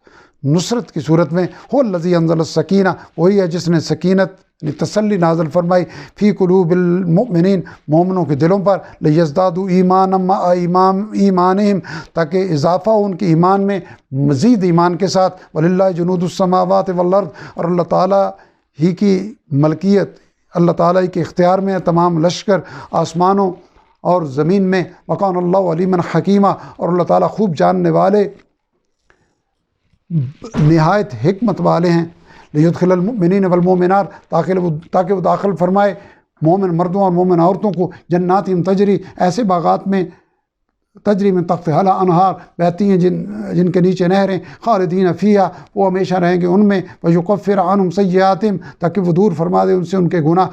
نصرت کی صورت میں۔ هو الذی انزل السکینہ، وہی ہے جس نے سکینت تسلی نازل فرمائی، فی قلوب المؤمنین، مومنوں کے دلوں پر، لیزدادوا ایمانا مع ایمانہم، تاکہ اضافہ ہو ان کے ایمان میں مزید ایمان کے ساتھ، وللہ جنود السماوات والارض، اور اللہ تعالیٰ ہی کی ملکیت، اللہ تعالیٰ ہی کے اختیار میں تمام لشکر آسمانوں اور زمین میں، وکان اللہ علیما حکیما، اور اللہ تعالیٰ خوب جاننے والے نہایت حکمت والے ہیں، لیدخل المؤمنین والمؤمنات، تاکہ وہ داخل فرمائے مومن مردوں اور مومن عورتوں کو، جنات تجری، ایسے باغات میں، تجری من تحتہا الانہار، بہتی ہیں جن کے نیچے نہریں، خالدین فیہا، وہ ہمیشہ رہیں گے ان میں، ویکفر عنہم سیئاتہم، تاکہ وہ دور فرما دے ان سے ان کے گناہ،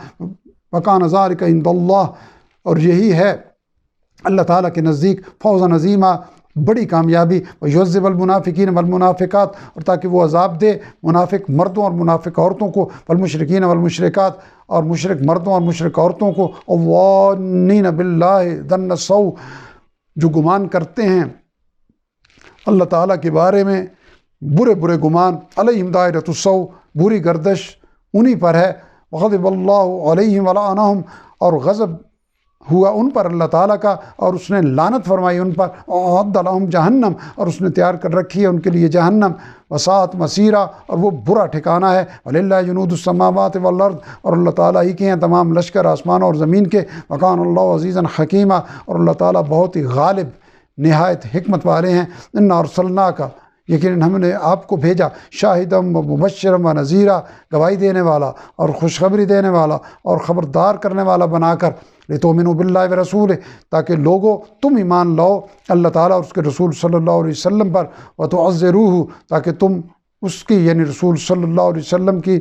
وکان ذلک عند اللہ، اور یہی ہے اللہ تعالیٰ کے نزدیک فوزا عظیما، بڑی کامیابی، ویعذب المنافقین والمنافقات، اور تاکہ وہ عذاب دے منافق مردوں اور منافق عورتوں کو، والمشرکین والمشرکات، اور مشرک مردوں اور مشرک عورتوں کو، الظانین باللہ ظن السوء، جو گمان کرتے ہیں اللہ تعالیٰ کے بارے میں برے برے گمان، علیہم دائرۃ السوء، بری گردش انہی پر ہے، وغضب اللہ علیہم ولعنہم، اور غضب ہوا ان پر اللہ تعالیٰ کا، اور اس نے لعنت فرمائی ان پر، اعد لہم جہنم، اور اس نے تیار کر رکھی ہے ان کے لیے جہنم، وساءت مصیرا، اور وہ برا ٹھکانہ ہے، وللہ جنود السماوات والارض، اور اللہ تعالیٰ ہی کے ہیں تمام لشکر آسمان اور زمین کے، وکان اللہ عزیزا حکیما، اور اللہ تعالیٰ بہت ہی غالب نہایت حکمت والے ہیں۔ انا ارسلناک، یقیناً ہم نے آپ کو بھیجا، شاہدم و مبشرم و نذیرا، گواہی دینے والا اور خوشخبری دینے والا اور خبردار کرنے والا بنا کر، لتؤمنوا باللہ ورسولہ، تاکہ لوگوں تم ایمان لاؤ اللہ تعالیٰ اور اس کے رسول صلی اللہ علیہ وسلم پر، وتعزروہ، تاکہ تم اس کی یعنی رسول صلی اللہ علیہ وسلم کی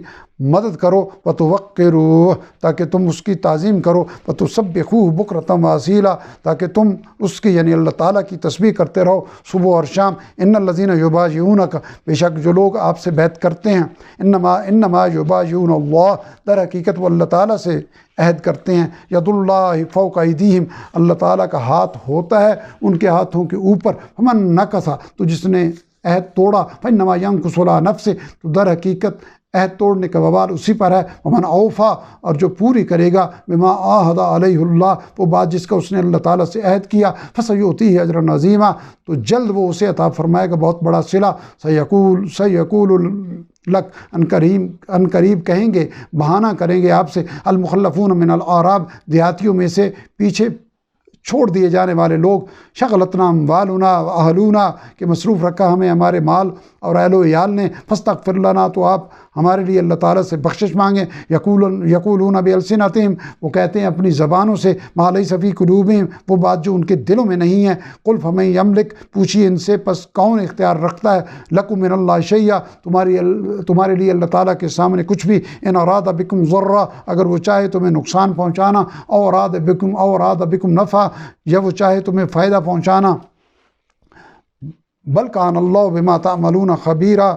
مدد کرو، وتوقروہ، تاکہ تم اس کی تعظیم کرو، وتسبحوہ بکرۃ واسیلا، تاکہ تم اس کی یعنی اللہ تعالیٰ کی تسبیح کرتے رہو صبح اور شام۔ ان الذین یبایعونک، بے شک جو لوگ آپ سے بیعت کرتے ہیں، انما یبایعون اللہ، در حقیقت وہ اللہ تعالیٰ سے عہد کرتے ہیں، ید اللہ فوق ایدیہم، اللہ تعالیٰ کا ہاتھ ہوتا ہے ان کے ہاتھوں کے اوپر، فمن نکث، تو جس نے عہد توڑا، فإنما ينكث على نفسه، تو در حقیقت عہد توڑنے کا وبال اسی پر ہے، ومن اوفا، اور جو پوری کرے گا، بما عاہد علیہ اللہ، وہ بات جس کا اس نے اللہ تعالیٰ سے عہد کیا، فسیؤتیہ اجرا عظیما، تو جلد وہ اسے عطا فرمائے گا بہت بڑا صلہ، سیقول لک، ان قریب کہیں گے، بہانہ کریں گے آپ سے، المخلفون من الاعراب، دیہاتیوں میں سے پیچھے چھوڑ دیے جانے والے لوگ، شغلتنا اموالنا واہلونا، کہ مصروف رکھا ہمیں ہمارے مال اور اہل و عیال نے، فاستغفر لنا، تو آپ ہمارے لیے اللہ تعالیٰ سے بخشش مانگیں، یقولون بالسنتہم، وہ کہتے ہیں اپنی زبانوں سے، ما لیس فی قلوبہم، وہ بات جو ان کے دلوں میں نہیں ہے، قل فمن یملک، پوچھیے ان سے پس کون اختیار رکھتا ہے، لکم من اللہ شیئا، تمہارے لیے اللہ تعالیٰ کے سامنے کچھ بھی، ان اراد بکم ضرا، اگر وہ چاہے تمہیں نقصان پہنچانا، او اراد بکم نفع، یا وہ چاہے تمہیں فائدہ پہنچانا، بل کان اللہ بما تعملون خبیرا،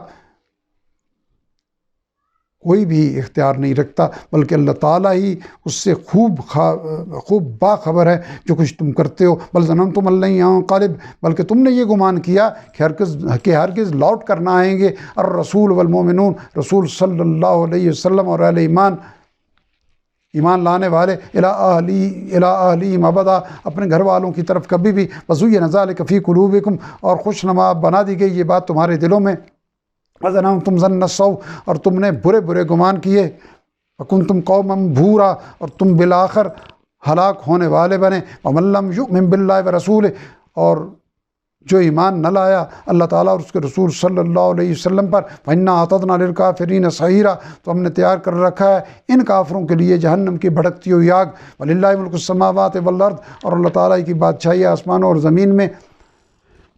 کوئی بھی اختیار نہیں رکھتا بلکہ اللہ تعالیٰ ہی اس سے خوب باخبر ہے جو کچھ تم کرتے ہو، بل ظننتم ان لن ينقلب، بلکہ تم نے یہ گمان کیا کہ ہرگز لوٹ کر نہ آئیں گے، الرسول والمومنون، رسول صلی اللہ علیہ وسلم اور اہل ایمان لانے والے، الی اہلہم ابدا، اپنے گھر والوں کی طرف کبھی بھی، وزین ذلک فی قلوبکم، اور خوش نما بنا دی گئی یہ بات تمہارے دلوں میں، وظننتم ظن السوء، اور تم نے برے برے گمان کیے، وکنتم قوما بورا، اور تم بالآخر ہلاک ہونے والے بنے، ومن لم یؤمن باللہ ورسولہ، اور جو ایمان نہ لایا اللہ تعالیٰ اور اس کے رسول صلی اللہ علیہ وسلم پر، فإنا اعتدنا للکافرین سعیرا، تو ہم نے تیار کر رکھا ہے ان کافروں کے لیے جہنم کی بھڑکتی ہوئی آگ، وللہ ملک السماوات والارض، اور اللہ تعالیٰ کی بادشاہی آسمانوں اور زمین میں،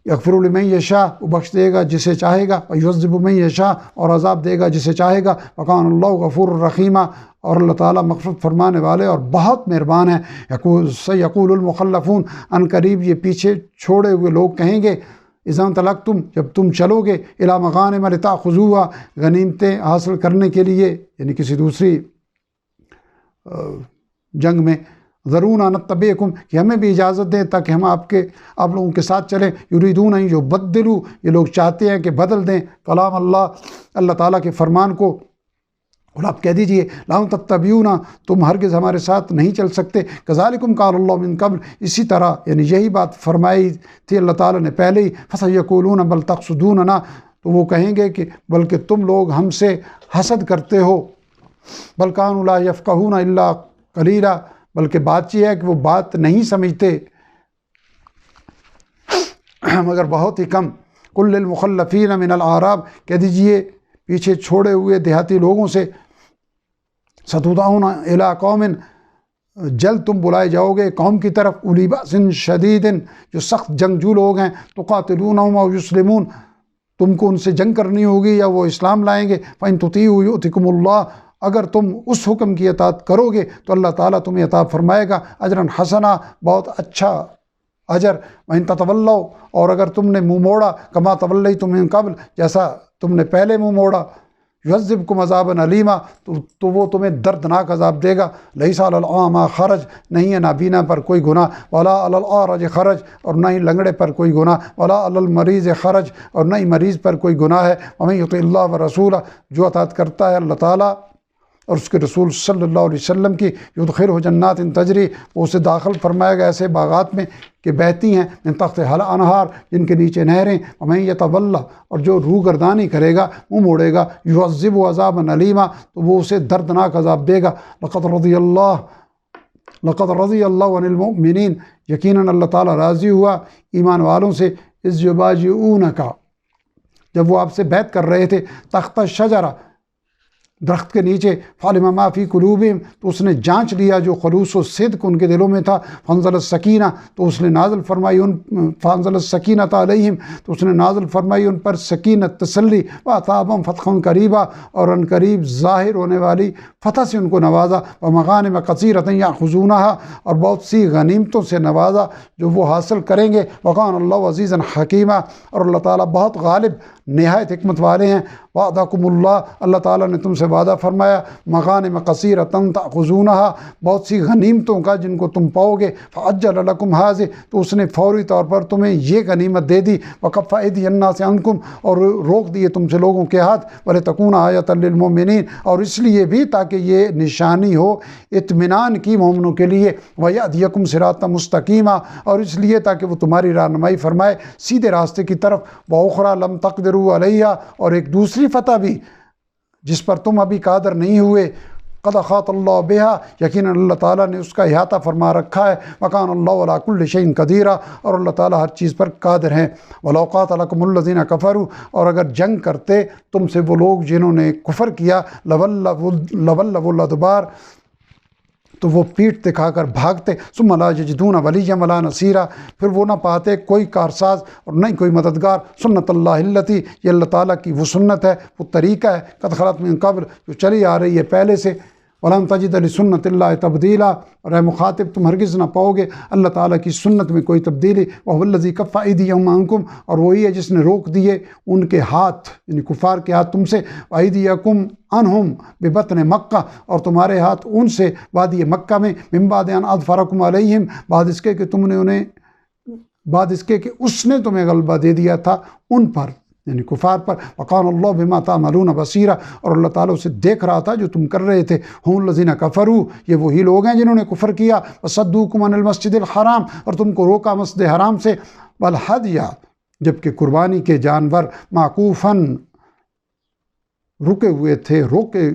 یغفر لمن یشاء، وہ بخش دے گا جسے چاہے گا، ویعذب من یشاء، اور عذاب دے گا جسے چاہے گا، وکان اللہ غفور الرحیم، اور اللہ تعالیٰ مغفرت فرمانے والے اور بہت مہربان ہیں۔ سیقول المخلفون، ان قریب یہ پیچھے چھوڑے ہوئے لوگ کہیں گے، اذا انطلقتم، جب تم چلو گے، الی مغانم لتاخذوها، غنیمتیں حاصل کرنے کے لیے، یعنی کسی دوسری جنگ میں، ذرونا نتبعکم، کہ ہمیں بھی اجازت دیں تاکہ ہم آپ لوگوں کے ساتھ چلیں، یریدون ان یبدلوا، یہ لوگ چاہتے ہیں کہ بدل دیں کلام اللہ تعالیٰ کے فرمان کو۔ اور آپ کہہ دیجئے لا تتبعون، تم ہرگز ہمارے ساتھ نہیں چل سکتے، کذالکم قال اللہ من قبل، اسی طرح یعنی یہی بات فرمائی تھی اللہ تعالیٰ نے پہلے ہی، فسیقولون بل تحسدوننا، تو وہ کہیں گے کہ بلکہ تم لوگ ہم سے حسد کرتے ہو، بل کانوا لا یفقہون الا قلیلا، بلکہ بات یہ ہے کہ وہ بات نہیں سمجھتے مگر بہت ہی کم۔ قل للمخلفین من الاعراب، کہہ دیجئے پیچھے چھوڑے ہوئے دیہاتی لوگوں سے، ستدعون الی قوم، جلد تم بلائے جاؤ گے قوم کی طرف، اولی باس شدید، جو سخت جنگجو لوگ ہیں، تقاتلونہم او یسلمون، تم کو ان سے جنگ کرنی ہوگی یا وہ اسلام لائیں گے، فإن تطیعوا یؤتکم اللہ، اگر تم اس حکم کی اطاعت کرو گے تو اللہ تعالیٰ تمہیں عطا فرمائے گا اجرا حسنا، بہت اچھا اجر، وإن تتولوا، اور اگر تم نے منہ موڑا، کما تولیتم من قبل، جیسا تم نے پہلے منہ موڑا، یعذبکم عذابا علیما، تو وہ تمہیں دردناک عذاب دے گا، لیس علی الاعمی حرج، نہیں ہے نابینا پر کوئی گناہ، ولا علی الاعرج حرج، اور نہ ہی لنگڑے پر کوئی گناہ، ولا علی المریض حرج، اور نہ ہی مریض پر کوئی گناہ ہے، ومن یطع اللہ ورسولہ، جو اطاعت کرتا ہے اللہ تعالیٰ اور اس کے رسول صلی اللہ علیہ وسلم کی، یدخلہ جنات تجری، وہ اسے داخل فرمائے گا ایسے باغات میں کہ بہتی ہیں، من تحتہا الانہار، جن کے نیچے نہریں، ومن یتولی، اور جو روگردانی کرے گا، منہ موڑے گا، یعذبہ عذابا علیما، تو وہ اسے دردناک عذاب دے گا۔ لقد رضی اللہ عن المؤمنین، یقیناً اللہ تعالیٰ راضی ہوا ایمان والوں سے، اذ یبایعونک، جب وہ آپ سے بیعت کر رہے تھے، تحت الشجرہ، درخت کے نیچے، فعلم ما فی قلوبہم، تو اس نے جانچ لیا جو خلوص و صدق ان کے دلوں میں تھا، فانزل السکینہ، تو اس نے نازل فرمائی فانزل السکینۃ علیہم، تو اس نے نازل فرمائی ان پر سکینت، تسلی، واثابہم فتحا قریبا، اور ان قریب ظاہر ہونے والی فتح سے ان کو نوازا، ومغانم کثیرۃ یاخذونہا، اور بہت سی غنیمتوں سے نوازا جو وہ حاصل کریں گے، وکان اللہ عزیزا حکیما، اور اللہ تعالیٰ بہت غالب نہایت حکمت والے ہیں۔ وعدکم اللہ، اللہ تعالیٰ نے تم سے وعدہ فرمایا، مغانم کثیرۃ تأخذونہا، بہت سی غنیمتوں کا جن کو تم پاؤ گے، فعجل لکم ھذہ، تو اس نے فوری طور پر تمہیں یہ غنیمت دے دی، وکف ایدی الناس عنکم، اور روک دیے تم سے لوگوں کے ہاتھ، ولتکون آیۃ للمؤمنین، اور اس لیے بھی تاکہ یہ نشانی ہو اطمینان کی مومنوں کے لیے، ویہدیکم صراطا مستقیما، اور اس لیے تاکہ وہ تمہاری رہنمائی فرمائے سیدھے راستے کی طرف، وأخری لم تقدروا علیہا، اور ایک دوسری فتح بھی جس پر تم ابھی قادر نہیں ہوئے، قد احاط اللہ بہا، یقیناً اللہ تعالیٰ نے اس کا احاطہ فرما رکھا ہے، وکان اللہ علی کل شیء قدیر، اور اللہ تعالیٰ ہر چیز پر قادر ہیں۔ ولو قاتلکم الذین کفروا، اور اگر جنگ کرتے تم سے وہ لوگ جنہوں نے کفر کیا، لولوا الادبار، تو وہ پیٹھ دکھا کر بھاگتے، ثم لا یجدون ولیا ولا نصیرا، پھر وہ نہ پاتے کوئی کارساز اور نہ ہی کوئی مددگار، سنت اللہ التی، یہ اللہ تعالیٰ کی وہ سنت ہے، وہ طریقہ ہے، قد خلت من قبل، جو چلی آ رہی ہے پہلے سے، ولن تجد لسنت اللہ تبدیلا، اور اے مخاطب تم ہرگز نہ پاؤ گے اللہ تعالیٰ کی سنت میں کوئی تبدیلی، وہو الذی کف ایدیہم عنکم، اور وہی ہے جس نے روک دیے ان کے ہاتھ، یعنی کفار کے ہاتھ تم سے، وایدیکم عنہم ببطن مکہ، اور تمہارے ہاتھ ان سے وادی مکہ میں، من بعد ان اظفرکم علیہم، بعد اس کے کہ اس نے تمہیں غلبہ دے دیا تھا ان پر، یعنی کفار پر، وقان اللہ بما تعملون بصیرا، اور اللہ تعالیٰ اسے دیکھ رہا تھا جو تم کر رہے تھے، ہم الذین کفروا، یہ وہی لوگ ہیں جنہوں نے کفر کیا، وصدوکم عن المسجد الحرام، اور تم کو روکا مسجد حرام سے، والہدی، جبکہ قربانی کے جانور معکوفاً رکے ہوئے تھے، روکے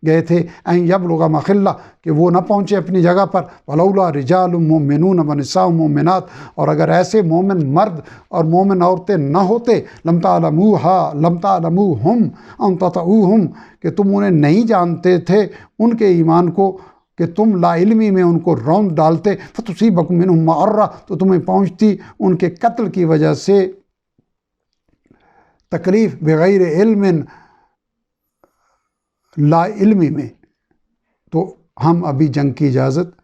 گئے تھے، ان یبلغ محلہ، کہ وہ نہ پہنچے اپنی جگہ پر، ولولا رجال مؤمنون ونساء مؤمنات، اور اگر ایسے مومن مرد اور مومن عورتیں نہ ہوتے، لم تعلموہم ان تطؤوہم، کہ تم انہیں نہیں جانتے تھے ان کے ایمان کو، کہ تم لا علمی میں ان کو روند ڈالتے، فتصیبکم منہم معرہ، تو تمہیں پہنچتی ان کے قتل کی وجہ سے تکلیف بغیر علم لا علمی میں، تو ہم ابھی جنگ کی اجازت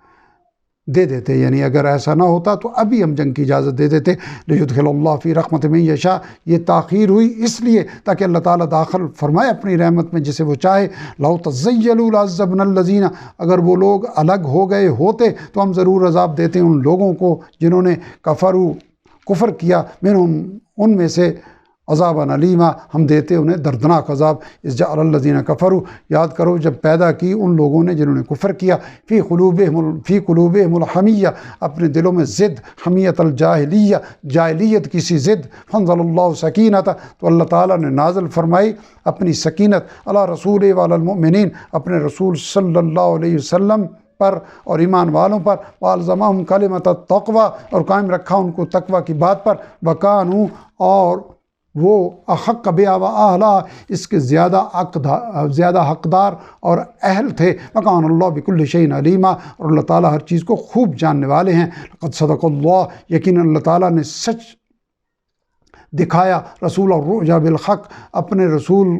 دے دیتے، یعنی اگر ایسا نہ ہوتا تو ابھی ہم جنگ کی اجازت دے دیتے۔ لیدخل اللہ فی رحمت من یشاء، یہ تاخیر ہوئی اس لیے تاکہ اللہ تعالیٰ داخل فرمائے اپنی رحمت میں جسے وہ چاہے۔ لو تزیلوا لعذبنا الذین، اگر وہ لوگ الگ ہو گئے ہوتے تو ہم ضرور عذاب دیتے ان لوگوں کو جنہوں نے کفر کیا، منہم ان میں سے عذابا علیما، ہم دیتے انہیں دردناک عذاب۔ اذ جعل الذین کفروا، یاد کرو جب پیدا کی ان لوگوں نے جنہوں نے کفر کیا، فی قلوبہم الحمیہ، اپنے دلوں میں ضد، حمیت الجاہلیہ، جاہلیت کی سی ضد، فانزل اللہ سکینتہ، تو اللہ تعالیٰ نے نازل فرمائی اپنی سکینت، علی رسول وعلی المؤمنین، اپنے رسول صلی اللہ علیہ وسلم پر اور ایمان والوں پر، والزمہم کلمۃ التقوی، اور قائم رکھا ان کو تقوی کی بات پر، وکانوا، اور وہ احق بہا واہلہا، اس کے زیادہ حقدار اور اہل تھے، وکان اللہ بکل شیء علیما، اور اللہ تعالیٰ ہر چیز کو خوب جاننے والے ہیں۔ لقد صدق اللہ، یقیناً اللہ تعالیٰ نے سچ دکھایا، رسول الرؤیا بالحق، اپنے رسول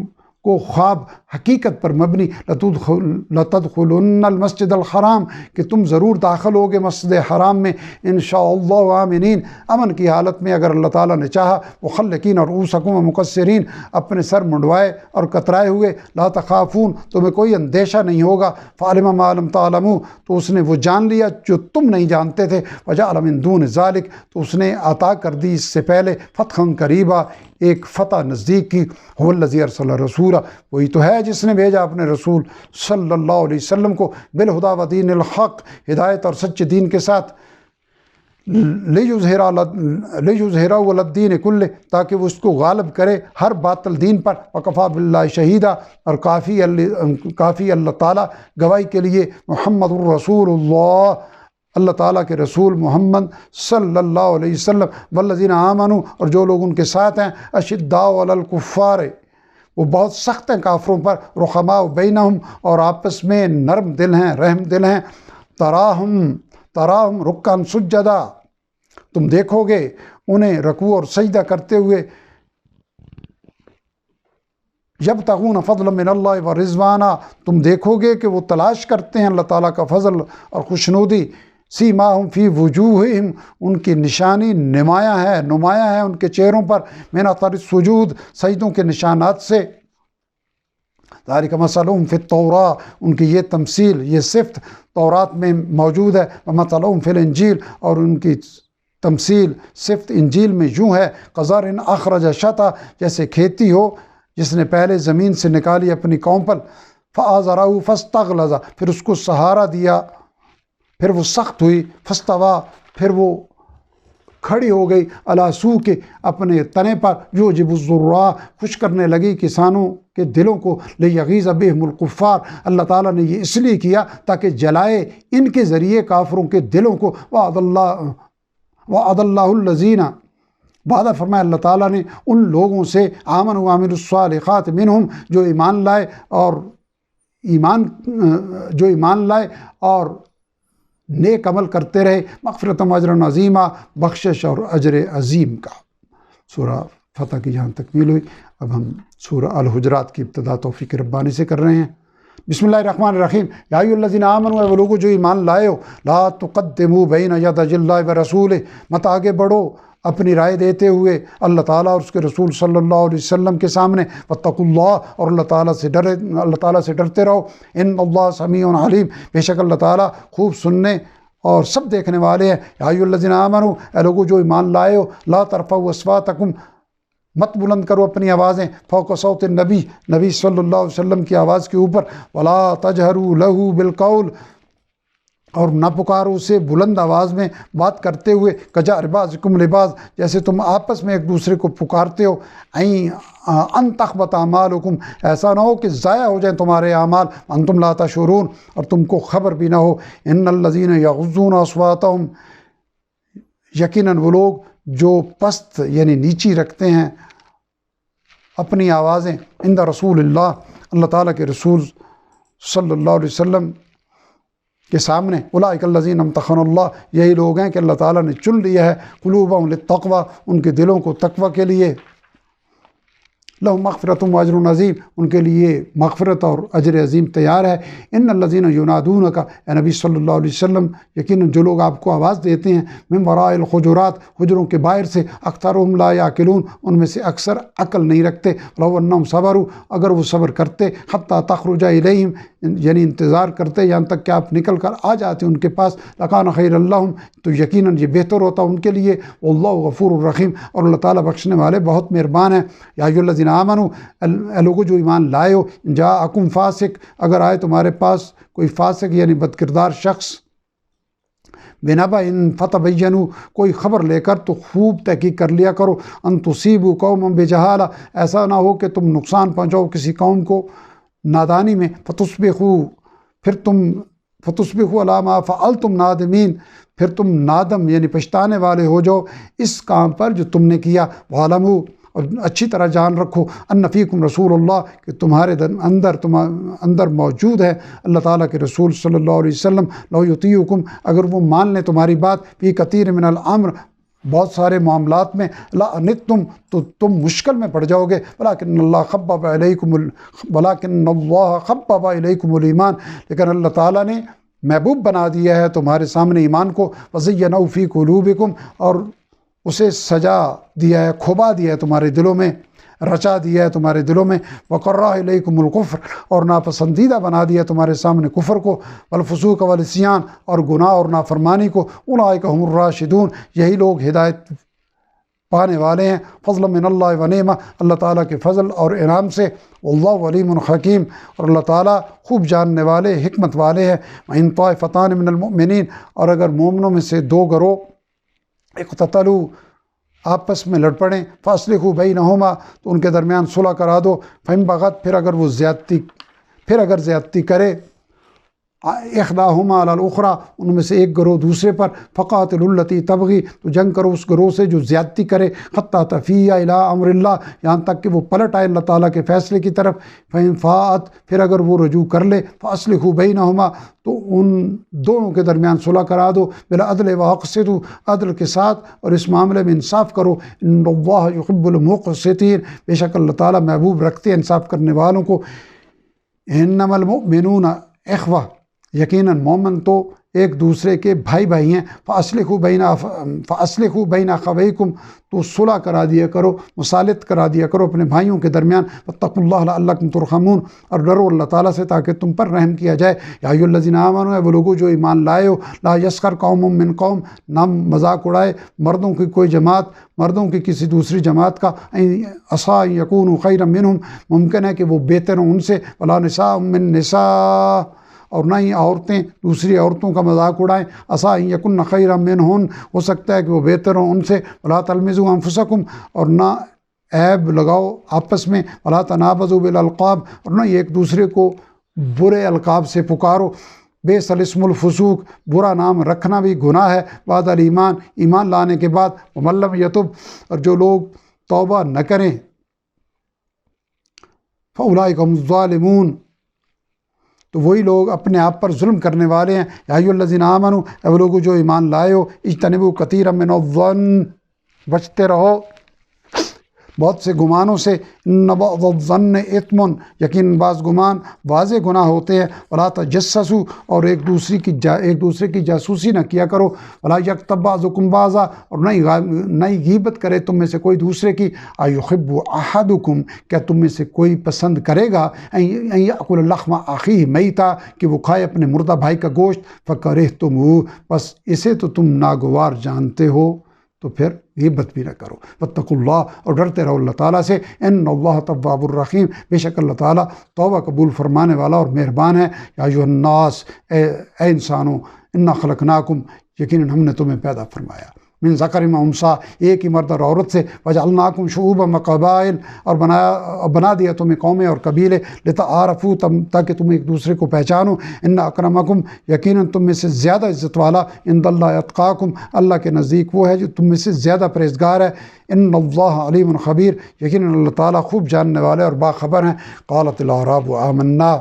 کو خواب حقیقت پر مبنی، لتدخلن المسجد الحرام، کہ تم ضرور داخل ہوگے مسجد حرام میں، انشاءاللہ آمنین، امن کی حالت میں اگر اللہ تعالیٰ نے چاہا، محلقین رؤوسکم ومقصرین، اپنے سر منڈوائے اور کترائے ہوئے، لا تخافون، تمہیں کوئی اندیشہ نہیں ہوگا، فعلم ما لم تعلموا، تو اس نے وہ جان لیا جو تم نہیں جانتے تھے، وجعل من دون ذلک، تو اس نے عطا کر دی اس سے پہلے، فتحا قریبا، ایک فتح نزدیک کی، هو الذی ارسل رسولہ، وہی تو ہے جس نے بھیجا اپنے رسول صلی اللہ علیہ وسلم کو، بالہدی و دین الحق، ہدایت اور سچے دین کے ساتھ، لیظہرہ علی الدین کلہ، تاکہ وہ اس کو غالب کرے ہر باطل دین پر، وکفیٰ باللہ شہیدہ، اور کافی اللہ تعالیٰ گواہی کے لیے، محمد الرسول اللہ، اللہ تعالیٰ کے رسول محمد صلی اللہ علیہ وسلم، والذین آمنوا، اور جو لوگ ان کے ساتھ ہیں، اشداء علی الکفار، وہ بہت سخت ہیں کافروں پر، رحماء بینہم، اور آپس میں نرم دل ہیں، رحم دل ہیں، تراہم رکعا سجدا، تم دیکھو گے انہیں رکوع اور سجدہ کرتے ہوئے، یبتغون فضلا من اللہ ورضوانا، تم دیکھو گے کہ وہ تلاش کرتے ہیں اللہ تعالیٰ کا فضل اور خوشنودی، سیماہم فی وجوہہم، ان کی نشانی نمایاں ہے ان کے چہروں پر، من اثر السجود، سجدوں کے نشانات سے، ذالک مثلہم فی التوراۃ، ان کی یہ تمثیل، یہ صفت تورات میں موجود ہے، ومثلہم فی الانجیل، اور ان کی تمثیل صفت انجیل میں یوں ہے، کزرع اخرج شطأہ، جیسے کھیتی ہو جس نے پہلے زمین سے نکالی اپنی کومپل، فآزرہ فاستغلظ، پھر اس کو سہارا دیا، پھر وہ سخت ہوئی، فاستویٰ، پھر وہ کھڑی ہو گئی، علی سوقہ، اپنے تنے پر، یعجب الزراء، خوش کرنے لگی کسانوں کے دلوں کو، لیغیظ بہم الکفار، اللہ تعالیٰ نے یہ اس لیے کیا تاکہ جلائے ان کے ذریعے کافروں کے دلوں کو، وعد اللہ الذین، وعدہ فرمایا اللہ تعالیٰ نے ان لوگوں سے، آمنوا وعملوا الصالحات منہم، جو ایمان لائے اور نیک عمل کرتے رہے، مغفرۃ و اجر عظیمہ، بخشش اور اجر عظیم کا۔ سورہ فتح کی جہاں تکمیل ہوئی، اب ہم سورہ الحجرات کی ابتدا توفیق ربانی سے کر رہے ہیں۔ بسم اللہ الرحمن الرحیم، یا ایھا الذین آمنوا، اے وہ لوگوں جو ایمان لائے ہو، لا تقدموا بین یدی اللہ ورسولہ، مت آگے بڑھو اپنی رائے دیتے ہوئے اللہ تعالیٰ اور اس کے رسول صلی اللہ علیہ وسلم کے سامنے، واتقوا اللہ، اور اللہ تعالیٰ سے ڈرتے رہو، ان اللہ سمیع علیم، بے شک اللہ تعالیٰ خوب سننے اور سب دیکھنے والے ہیں۔ یا ایھا الذین آمنوا، اے لوگوں جو ایمان لائے ہو، لا ترفعوا اصواتکم، مت بلند کرو اپنی آوازیں، فوق صوت النبی، نبی صلی اللہ علیہ وسلم کی آواز کے اوپر، ولا تجہروا لہ بالقول، اور نہ پکارو اسے بلند آواز میں بات کرتے ہوئے، کجہر بعضکم لبعض، جیسے تم آپس میں ایک دوسرے کو پکارتے ہو، ان تحبط اعمالکم، ایسا نہ ہو کہ ضائع ہو جائیں تمہارے اعمال، انتم لا تشعرون، اور تم کو خبر بھی نہ ہو، ان الذین یغضون اصواتہم، یقیناً وہ لوگ جو پست یعنی نیچی رکھتے ہیں اپنی آوازیں، عند رسول اللہ، اللہ تعالیٰ کے رسول صلی اللہ علیہ وسلم کے سامنے، اولئک الذین امتحن اللہ، یہی لوگ ہیں کہ اللہ تعالیٰ نے چن لیا ہے، قلوبہم للتقوی، ان کے دلوں کو تقوی کے لیے، لہم مغفرۃ و اجر عظیم، ان کے لیے مغفرت اور اجر عظیم تیار ہے۔ ان الذین ینادونک، اے نبی صلی اللہ علیہ وسلم، یقیناً جو لوگ آپ کو آواز دیتے ہیں، من وراء الحجرات، حجروں کے باہر سے، اکثرهم لا یعقلون، ان میں سے اکثر عقل نہیں رکھتے، لو انہم صبروا، اگر وہ صبر کرتے، حتی تخرج الیہم، یعنی انتظار کرتے یہاں تک کہ آپ نکل کر آ جاتے ان کے پاس، لکان خیر لہم، تو یقیناً یہ بہتر ہوتا ان کے لیے، واللہ غفور الرحیم، اور اللہ تعالیٰ بخشنے والے بہت مہربان ہیں۔ یا ایھا الذین آمنوا، اے لوگو جو ایمان لائے ہو، ان جاءکم فاسق، اگر آئے تمہارے پاس کوئی فاسق یعنی بد کردار شخص، بنبأ فتبینوا، کوئی خبر لے کر تو خوب تحقیق کر لیا کرو، ان تصیبوا قوما بجہالہ، ایسا نہ ہو کہ تم نقصان پہنچاؤ کسی قوم کو نادانی میں، فتصبحوا علی ما فعلتم نادمین، پھر تم نادم یعنی پچھتانے والے ہو جاؤ اس کام پر جو تم نے کیا۔ وَاعْلَمُوا، اور اچھی طرح جان رکھو، ان فیکم رسول اللہ، کہ تمہارے اندر موجود ہے اللہ تعالیٰ کے رسول صلی اللہ علیہ وسلم، لو یطیعکم، اگر وہ مان لیں تمہاری بات، فی کثیر من الامر، بہت سارے معاملات میں، لعنتم، تو تم مشکل میں پڑ جاؤ گے، ولکن اللہ حبب الیکم الایمان، لیکن اللہ تعالیٰ نے محبوب بنا دیا ہے تمہارے سامنے ایمان کو، وزینہ فی قلوبکم، اور اسے سجا دیا ہے، کھوبا دیا ہے تمہارے دلوں میں، رچا دیا ہے تمہارے دلوں میں، وکرہ الیکم الکفر، اور ناپسندیدہ بنا دیا تمہارے سامنے کفر کو، والفسوق والعصیان، اور گناہ اور نافرمانی کو، اولئک هم الراشدون، یہی لوگ ہدایت پانے والے ہیں، فضل من اللہ و نعمہ، اللہ تعالیٰ کے فضل اور انعام سے، واللہ علیم حکیم، اور اللہ تعالیٰ خوب جاننے والے حکمت والے ہیں۔ وَإِن طَائِفَتَانِ مِنَ الْمُؤْمِنِينَ، اور اگر مومنوں میں سے دو گروہ اقتتلوا، آپس میں لڑ پڑیں، فَأَصْلِحُوا بَيْنَهُمَا، تو ان کے درمیان صلح کرا دو، فَإِن بَغَتْ، پھر اگر زیادتی کرے، احداہما علی الاخری، ان میں سے ایک گروہ دوسرے پر، فقاتلوا التی تبغی، تو جنگ کرو اس گروہ سے جو زیادتی کرے، حتی تفیء الی امر اللہ، یہاں تک کہ وہ پلٹ آئے اللہ تعالیٰ کے فیصلے کی طرف، فإن فاءت، پھر اگر وہ رجوع کر لے، فاصلحوا بینہما، تو ان دونوں کے درمیان صلح کرا دو، بالعدل واقسطوا، عدل کے ساتھ، اور اس معاملے میں انصاف کرو، ان اللہ یحب المقسطین، بے شک اللہ تعالیٰ محبوب رکھتے ہیں انصاف کرنے والوں کو۔ انما المؤمنون اخوہ، یقیناً مومن تو ایک دوسرے کے بھائی ہیں، فَأَصْلِحُوا بَيْنَ أَخَوَيْكُمْ، تو صلح کرا دیا کرو، مصالحت کرا دیا کرو اپنے بھائیوں کے درمیان، وَاتَّقُوا اللَّهَ لَعَلَّكُمْ تُرْحَمُونَ، اور ڈرو اللہ تعالیٰ سے تاکہ تم پر رحم کیا جائے۔ یا ایھا الذین آمنوا، وہ لوگوں جو ایمان لائے ہو، لا یسخر قوم من قوم، نہ مذاق اڑائے مردوں کی کوئی جماعت مردوں کی کسی دوسری جماعت کا، عسیٰ ان یکونوا خیرا منہم، ممکن ہے کہ وہ بہتر ہوں ان سے، ولا نساء من نساء، اور نہ ہی عورتیں دوسری عورتوں کا مذاق اڑائیں، عسیٰ ان یکن خیرا منہن، ہو سکتا ہے کہ وہ بہتر ہوں ان سے، ولا تلمزوا انفسکم، اور نہ عیب لگاؤ آپس میں، ولا تنابزوا بالالقاب، اور نہ ایک دوسرے کو برے القاب سے پکارو، بئس الاسم الفسوق، برا نام رکھنا بھی گناہ ہے، بعد الایمان، ایمان لانے کے بعد، ومن لم یتب، اور جو لوگ توبہ نہ کریں، فاولئک هم الظالمون، تو وہی لوگ اپنے آپ پر ظلم کرنے والے ہیں۔ یا ایھا الذین آمنوا، اے وہ لوگ جو ایمان لائے ہو، اجتنبوا کثیرا من الظن، بچتے رہو بہت سے گمانوں سے، ان بعض الظن اثم، یقین بعض گمان واضح گناہ ہوتے ہیں، ولا تجسسوا، اور ایک دوسرے کی جاسوسی نہ کیا کرو، ولا یغتب بعضکم بعضا، اور نہ ہی غیبت کرے تم میں سے کوئی دوسرے کی، ایحب احدکم، کیا تم میں سے کوئی پسند کرے گا، ان یاکل لحم اخیہ میتا، کہ وہ کھائے اپنے مردہ بھائی کا گوشت، فکرہتموہ، بس اسے تو تم ناگوار جانتے ہو، تو پھر غیبت بھی نہ کرو، واتقوا اللہ، اور ڈرتے رہو اللہ تعالیٰ سے، ان اللہ تواب الرحیم، بے شک اللہ تعالیٰ توبہ قبول فرمانے والا اور مہربان ہے۔ یا ایھا الناس، اے انسانوں، انا خلقناکم، یقیناً ہم نے تمہیں پیدا فرمایا، من ذکر و انثیٰ، ایک ہی مرد اور عورت سے، وجعلناکم شعوبا وقبائل، اور بنا دیا تمہیں قومیں اور قبیلے، لتعارفوا، تاکہ تم ایک دوسرے کو پہچانو، ان اکرمکم، یقیناً تم میں سے زیادہ عزت والا، عند اللہ اتقاکم، اللہ کے نزدیک وہ ہے جو تم میں سے زیادہ پرہیزگار ہے، ان اللہ علیم خبیر، یقیناً اللہ تعالیٰ خوب جاننے والے اور باخبر ہیں۔ قالت الاعراب آمنا،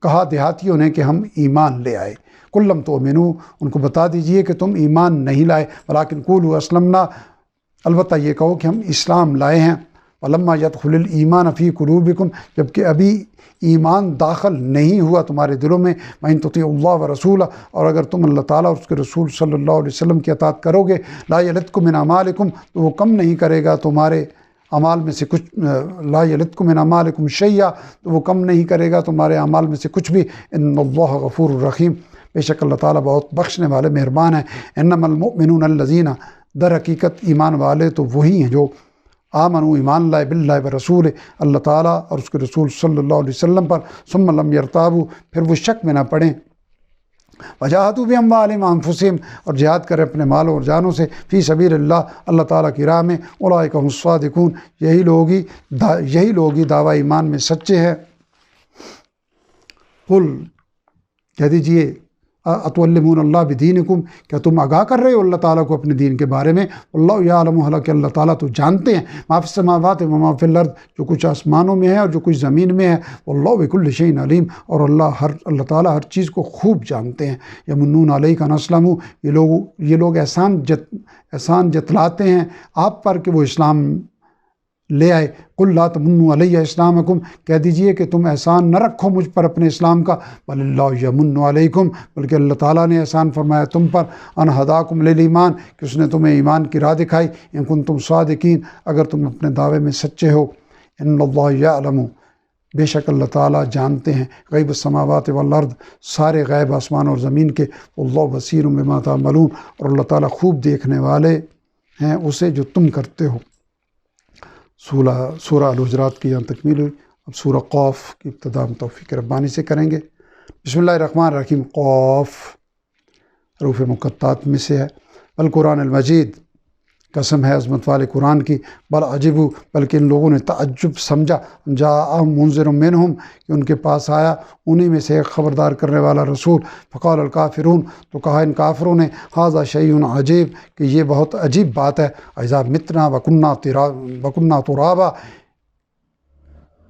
کہا دیہاتیوں نے کہ ہم ایمان لے آئے، قل لم تؤمنوا، ان کو بتا دیجئے کہ تم ایمان نہیں لائے، ولکن قولوا اسلمنا، البتہ یہ کہو کہ ہم اسلام لائے ہیں، ولما يدخل الایمان فی قلوبکم، جبکہ ابھی ایمان داخل نہیں ہوا تمہارے دلوں میں، وَإِن تُطِيعُوا اللَّهَ وَرَسُولَهُ، اور اگر تم اللہ تعالیٰ اور اس کے رسول صلی اللہ علیہ وسلم کی اطاعت کرو گے، لا یلدکم من اعمالکم، تو وہ کم نہیں کرے گا تمہارے اعمال میں سے کچھ، لا یلدکم من اعمالکم شیئا، تو وہ کم نہیں کرے گا تمہارے اعمال میں سے کچھ بھی، ان اللہ غفور الرحیم، بے شک اللہ تعالیٰ بہت بخشنے والے مہربان ہیں۔ انما المؤمنون الذین، در حقیقت ایمان والے تو وہی ہیں جو آمنوا، ایمان لائے، باللہ برسول، اللہ تعالیٰ اور اس کے رسول صلی اللہ علیہ وسلم پر، ثم لم یرتابوا، پھر وہ شک میں نہ پڑیں، وجاہدوا باموالہم وانفسہم، اور جہاد کریں اپنے مالوں اور جانوں سے، فی سبیل اللہ، اللہ تعالیٰ کی راہ میں، اولئک هم الصادقون، یہی لوگ ہی دعویٰ ایمان میں سچے ہیں۔ قل، کہہ دیجئے، اتعلمون اللہ بدینکم، کیا تم آگاہ کر رہے ہو اللہ تعالیٰ کو اپنے دین کے بارے میں؟ اللہ یعلم، حالانکہ اللہ تعالیٰ تو جانتے ہیں، ما فی السماوات و ما فی الارض، جو کچھ آسمانوں میں ہے اور جو کچھ زمین میں ہے، واللہ بکل شیء علیم، اور اللہ تعالیٰ ہر چیز کو خوب جانتے ہیں۔ یمنون علیک ان اسلموا، یہ لوگ احسان جتلاتے ہیں آپ پر کہ وہ اسلام لے آئے۔ قل لا تمنوا علی اسلامکم، کہہ دیجئے کہ تم احسان نہ رکھو مجھ پر اپنے اسلام کا، بل اللہ یمن علیکم، بلکہ اللہ تعالیٰ نے احسان فرمایا تم پر، ان ہداکم للایمان، کہ اس نے تمہیں ایمان کی راہ دکھائی، ان کنتم صادقین، اگر تم اپنے دعوے میں سچے ہو۔ ان اللہ یعلم، بے شک اللہ تعالیٰ جانتے ہیں، غیب السماوات والارض، سارے غیب آسمان اور زمین کے، واللہ بصیر بما تعملون، اور اللہ تعالیٰ خوب دیکھنے والے ہیں اسے جو تم کرتے ہو۔ سورہ الحجرات کی یہاں تکمیل ہوئی۔ اب سورہ قاف کی ابتدا ہم توفیق ربانی سے کریں گے۔ بسم اللہ الرحمن الرحیم۔ قاف حروف مقطعات میں سے ہے۔ والقرآن المجید، قسم ہے عظمت والے قرآن کی، بل عجبوا، بلکہ ان لوگوں نے تعجب سمجھا، جاءہم منذر منہم، کہ ان کے پاس آیا انہی میں سے ایک خبردار کرنے والا رسول، فقال الکافرون، تو کہا ان کافروں نے، ھذا شیء عجیب، کہ یہ بہت عجیب بات ہے، اذا متنا وکننا ترابا،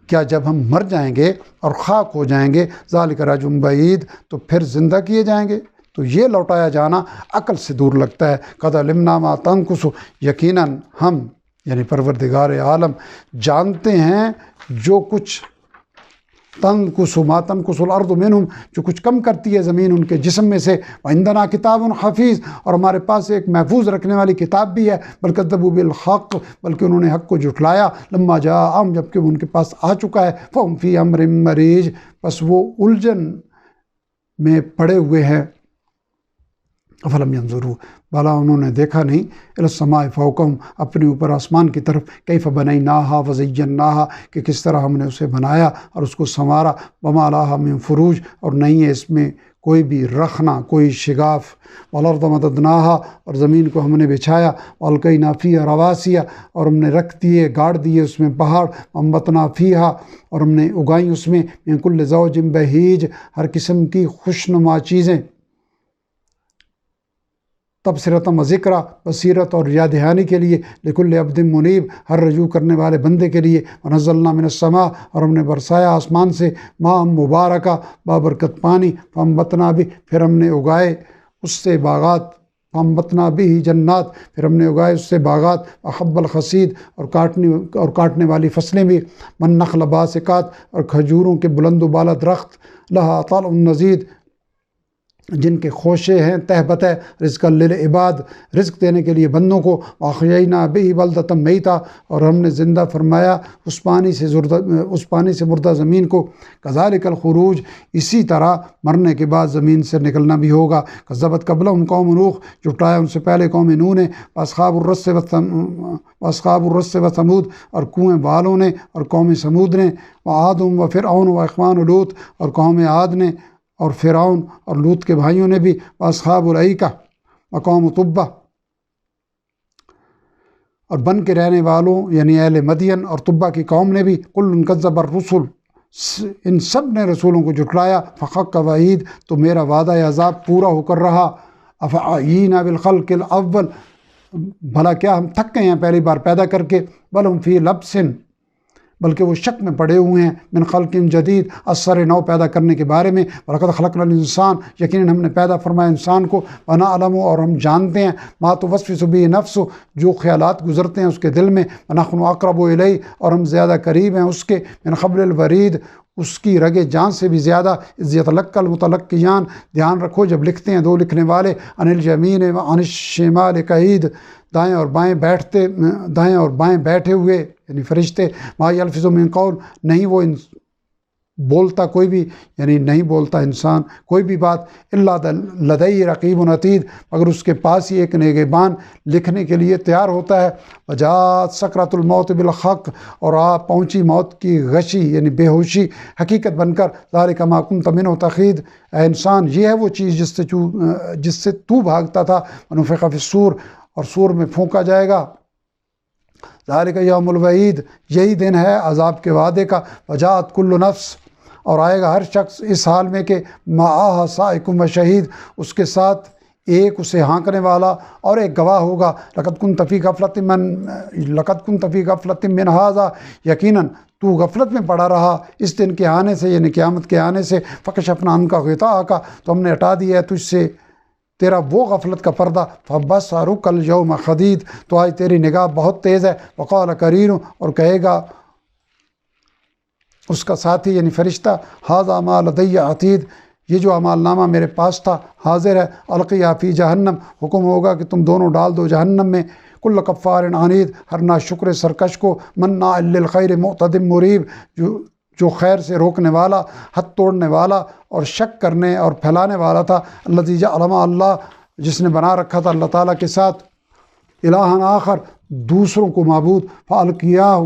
کیا جب ہم مر جائیں گے اور خاک ہو جائیں گے، ذالک رجع بعید، تو پھر زندہ کیے جائیں گے؟ تو یہ لوٹایا جانا عقل سے دور لگتا ہے۔ قد علمنا ما تنقص، یقیناً ہم یعنی پروردگار عالم جانتے ہیں جو کچھ تنقص ما تنقص الارض منہم، جو کچھ کم کرتی ہے زمین ان کے جسم میں سے، وعندنا کتاب حفیظ، اور ہمارے پاس ایک محفوظ رکھنے والی کتاب بھی ہے، بل کذبوا بالحق، بلکہ انہوں نے حق کو جھٹلایا، لما جاءہم، جبکہ وہ ان کے پاس آ چکا ہے، فہم فی امر مریج، پس وہ الجھن میں پڑے ہوئے ہیں۔ افلم ینظروا، بھلا انہوں نے دیکھا نہیں، الی السماء فوقہم، اپنے اوپر آسمان کی طرف، کیف بنیناہا وزیناہا، کہ کس طرح ہم نے اسے بنایا اور اس کو سنوارا، وما لہا من فروج، اور نہیں ہے اس میں کوئی بھی رخنا، کوئی شگاف، والارض مددناہا، اور زمین کو ہم نے بچھایا، والقینا فیہا رواسیا، اور ہم نے رکھ دیے گاڑ دیے اس میں پہاڑ، وانبتنا فیہا، اور ہم نے اگائیں اس میں، من کل زوج بہیج، ہر قسم کی خوشنما چیزیں، تبصرۃ و ذکرہ، بصیرت اور یاد دہانی کے لیے، لکل عبد منیب، ہر رجوع کرنے والے بندے کے لیے، ونزلنا من السماء، اور ہم نے برسایا آسمان سے، ماء مبارکہ، بابرکت پانی، فانبتنا بھی، پھر ہم نے اگائے اس سے باغات، فانبتنا بھی جنات، پھر ہم نے اگائے اس سے باغات، احب الحصید، اور کاٹنے والی فصلیں بھی، والنخل باسقات، اور کھجوروں کے بلند و بالا درخت، لہا طلع نضید، جن کے خوشے ہیں تہ بتہ، رزق للعباد، رزق دینے کے لیے بندوں کو، واحیینا بہ بلدۃ میتا، اور ہم نے زندہ فرمایا اس پانی سے مردہ زمین کو، کذالک الخروج، اسی طرح مرنے کے بعد زمین سے نکلنا بھی ہوگا، کذبت قبلہم قوم نوح، جھٹلایا ان سے پہلے قوم نوح نے، واصحاب الرس وثمود، اور کنویں والوں نے اور قوم سمود نے، وعاد وفرعون واخوان لوط، اور قوم عاد نے اور فرعون اور لوط کے بھائیوں نے بھی، واصحاب الایکہ وقوم تبہ، اور بن کے رہنے والوں یعنی اہل مدین اور تبہ کی قوم نے بھی، کل کذب الرسل، ان سب نے رسولوں کو جھٹلایا، فحق وعید، تو میرا وعدہ عذاب پورا ہو کر رہا، افعینا بالخلق الاول، بھلا کیا ہم تھک گئے ہیں پہلی بار پیدا کر کے، بل ہم فی لبس، بلکہ وہ شک میں پڑے ہوئے ہیں من خلق جدید اثر نو پیدا کرنے کے بارے میں وَلَقَدْ خَلَقْنَا الْإِنسَانَ یقیناً ہم نے پیدا فرمایا انسان کو وَنَعْلَمُ اور ہم جانتے ہیں مَا تُوَسْوِسُ بِهِ نَفْسُهُ جو خیالات گزرتے ہیں اس کے دل میں وَنَحْنُ أَقْرَبُ إِلَيْهِ اور ہم زیادہ قریب ہیں اس کے من حبل الورید اس کی رگ جان سے بھی زیادہ اذ یتلقی المتلقیان دھیان رکھو جب لکھتے ہیں دو لکھنے والے عن الیمین و عن الشمال قعید دائیں اور بائیں بیٹھے ہوئے یعنی فرشتے ما یلفظ من قول نہیں وہ بولتا کوئی بھی یعنی نہیں بولتا انسان کوئی بھی بات الا لدیہ رقیب عتید مگر اس کے پاس ہی ایک نگہبان لکھنے کے لیے تیار ہوتا ہے وجاءت سکرۃ الموت بالحق اور پہنچی موت کی غشی یعنی بے ہوشی حقیقت بن کر ذالک ما کنت منہ تحید اے انسان یہ ہے وہ چیز جس سے تو بھاگتا تھا ونفخ فی الصور اور سور میں پھونکا جائے گا ذالک یوم الوعید یہی دن ہے عذاب کے وعدے کا وجاءت کل نفس اور آئے گا ہر شخص اس حال میں کہ معاہا سائق و شہید اس کے ساتھ ایک اسے ہانکنے والا اور ایک گواہ ہوگا لقد كنت فی غفلۃ من ھذا یقیناً تو غفلت میں پڑا رہا اس دن کے آنے سے یعنی قیامت کے آنے سے فکشفنا عنک غطاءک تو ہم نے ہٹا دیا ہے تجھ سے تیرا وہ غفلت کا پردہ فبصرک الیوم حدید تو آج تیری نگاہ بہت تیز ہے وقال قرین اور کہے گا اس کا ساتھی یعنی فرشتہ ھذا ما لدی عتید یہ جو اعمال نامہ میرے پاس تھا حاضر ہے القیہ فی جہنم حکم ہوگا کہ تم دونوں ڈال دو جہنم میں کل کفار عنید ہر ناشکر سرکش کو مناع للخیر معتد مریب جو خیر سے روکنے والا حد توڑنے والا اور شک کرنے اور پھیلانے والا تھا الذی جعل مع اللہ جس نے بنا رکھا تھا اللہ تعالیٰ کے ساتھ الہًا آخر دوسروں کو معبود فالقیاہ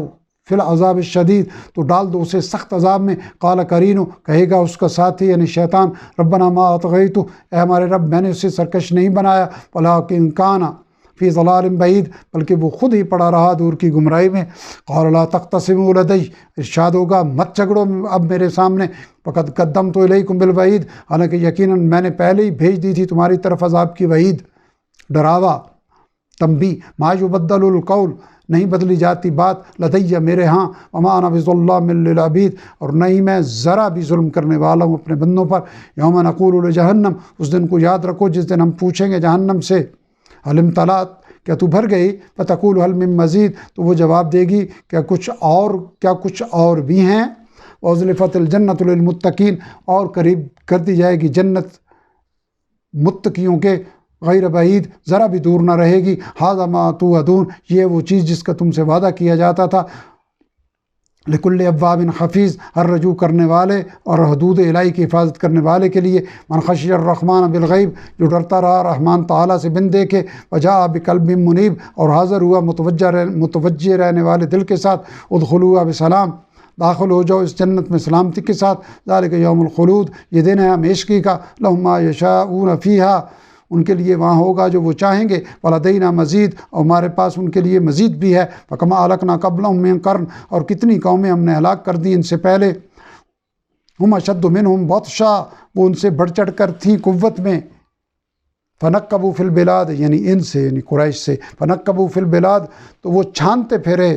فی العذاب الشدید تو ڈال دو اسے سخت عذاب میں قال قرین کہے گا اس کا ساتھی یعنی شیطان ربنا ما اطغیتہ اے ہمارے رب میں نے اسے سرکش نہیں بنایا ولکن کان فی ضلال بعید بلکہ وہ خود ہی پڑا رہا دور کی گمراہی میں قال لا تختصموا لدی ارشاد ہوگا مت جھگڑو اب میرے سامنے فقد قدمت الیکم بالوعید حالانکہ یقیناً میں نے پہلے ہی بھیج دی تھی تمہاری طرف عذاب کی وعید ڈراوا تنبیہ ما یبدل القول نہیں بدلی جاتی بات لدیہ میرے ہاں وما انا بظلام للعبید اور نہیں میں ذرا بھی ظلم کرنے والا ہوں اپنے بندوں پر یوم نقول لجہنم اس دن کو یاد رکھو جس دن ہم پوچھیں گے جہنم سے حل امتلأت کیا تو بھر گئی فتقول حل من مزید تو وہ جواب دے گی کیا کچھ اور بھی ہیں وازلفت الجنت للمتقین اور قریب کر دی جائے گی جنت متقیوں کے غیر بعید ذرا بھی دور نہ رہے گی ھذا ما توعدون یہ وہ چیز جس کا تم سے وعدہ کیا جاتا تھا لکل اواب حفیظ ہر رجوع کرنے والے اور حدود الہی کی حفاظت کرنے والے کے لیے من خشی الرحمن بالغیب جو ڈرتا رہا رحمان تعالیٰ سے بن دیکھے وجاء بقلب منیب اور حاضر ہوا متوجہ رہنے والے دل کے ساتھ ادخلوها بسلام داخل ہو جاؤ اس جنت میں سلامتی کے ساتھ ذالک یوم الخلود یہ دن ہے ہمیشگی کا لہم ما یشاءون فیہا ان کے لیے وہاں ہوگا جو وہ چاہیں گے ولدینا مزید اور ہمارے پاس ان کے لیے مزید بھی ہے فکما اہلکنا قبلہم من قرن اور کتنی قومیں ہم نے ہلاک کر دی ان سے پہلے ہم اشد منہم بطشا وہ ان سے بڑھ چڑھ کر تھیں قوت میں فنکبوا فی البلاد یعنی ان سے یعنی قریش سے فنکبوا فی البلاد تو وہ چھانتے پھرے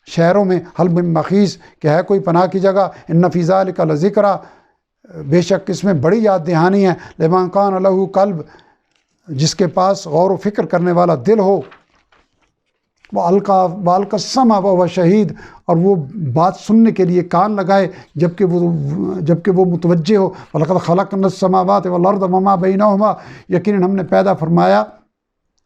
شہروں میں حل من محیص کہ ہے کوئی پناہ کی جگہ ان فی ذلک لذکری بے شک اس میں بڑی یاد دہانی ہے لمن کان لہ قلب جس کے پاس غور و فکر کرنے والا دل ہو وہ القا السمع وهو شہید اور وہ بات سننے کے لیے کان لگائے جبکہ وہ متوجہ ہو وَلَقَدْ خَلَقْنَا السَّمَاوَاتِ وَالْأَرْضَ وَمَا بَيْنَهُمَا یقیناً ہم نے پیدا فرمایا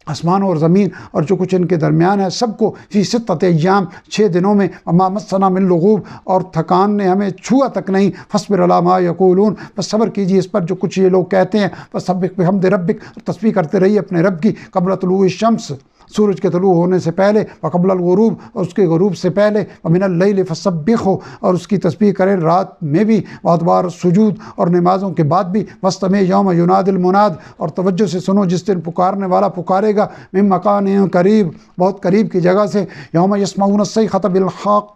آسمانوں اور زمین اور جو کچھ ان کے درمیان ہے سب کو فی ستۃ ایام 6 دنوں میں وما مسنا من لغوب اور تھکان نے ہمیں چھوا تک نہیں فاصبر علی ما یقولون بس صبر کیجیے اس پر جو کچھ یہ لوگ کہتے ہیں فسبح بحمد ربک اور تسبیح کرتے رہیے اپنے رب کی قبل طلوع الشمس سورج کے طلوع ہونے سے پہلے وقبل الغروب اور اس کے غروب سے پہلے ومن اللیل فسبحہ اور اس کی تسبیح کریں رات میں بھی وادبار السجود اور نمازوں کے بعد بھی واستمع یوم ینادی المناد اور توجہ سے سنو جس دن پکارنے والا پکارے گا من مکان قریب بہت قریب کی جگہ سے یوم یسمعون الصیحۃ بالحق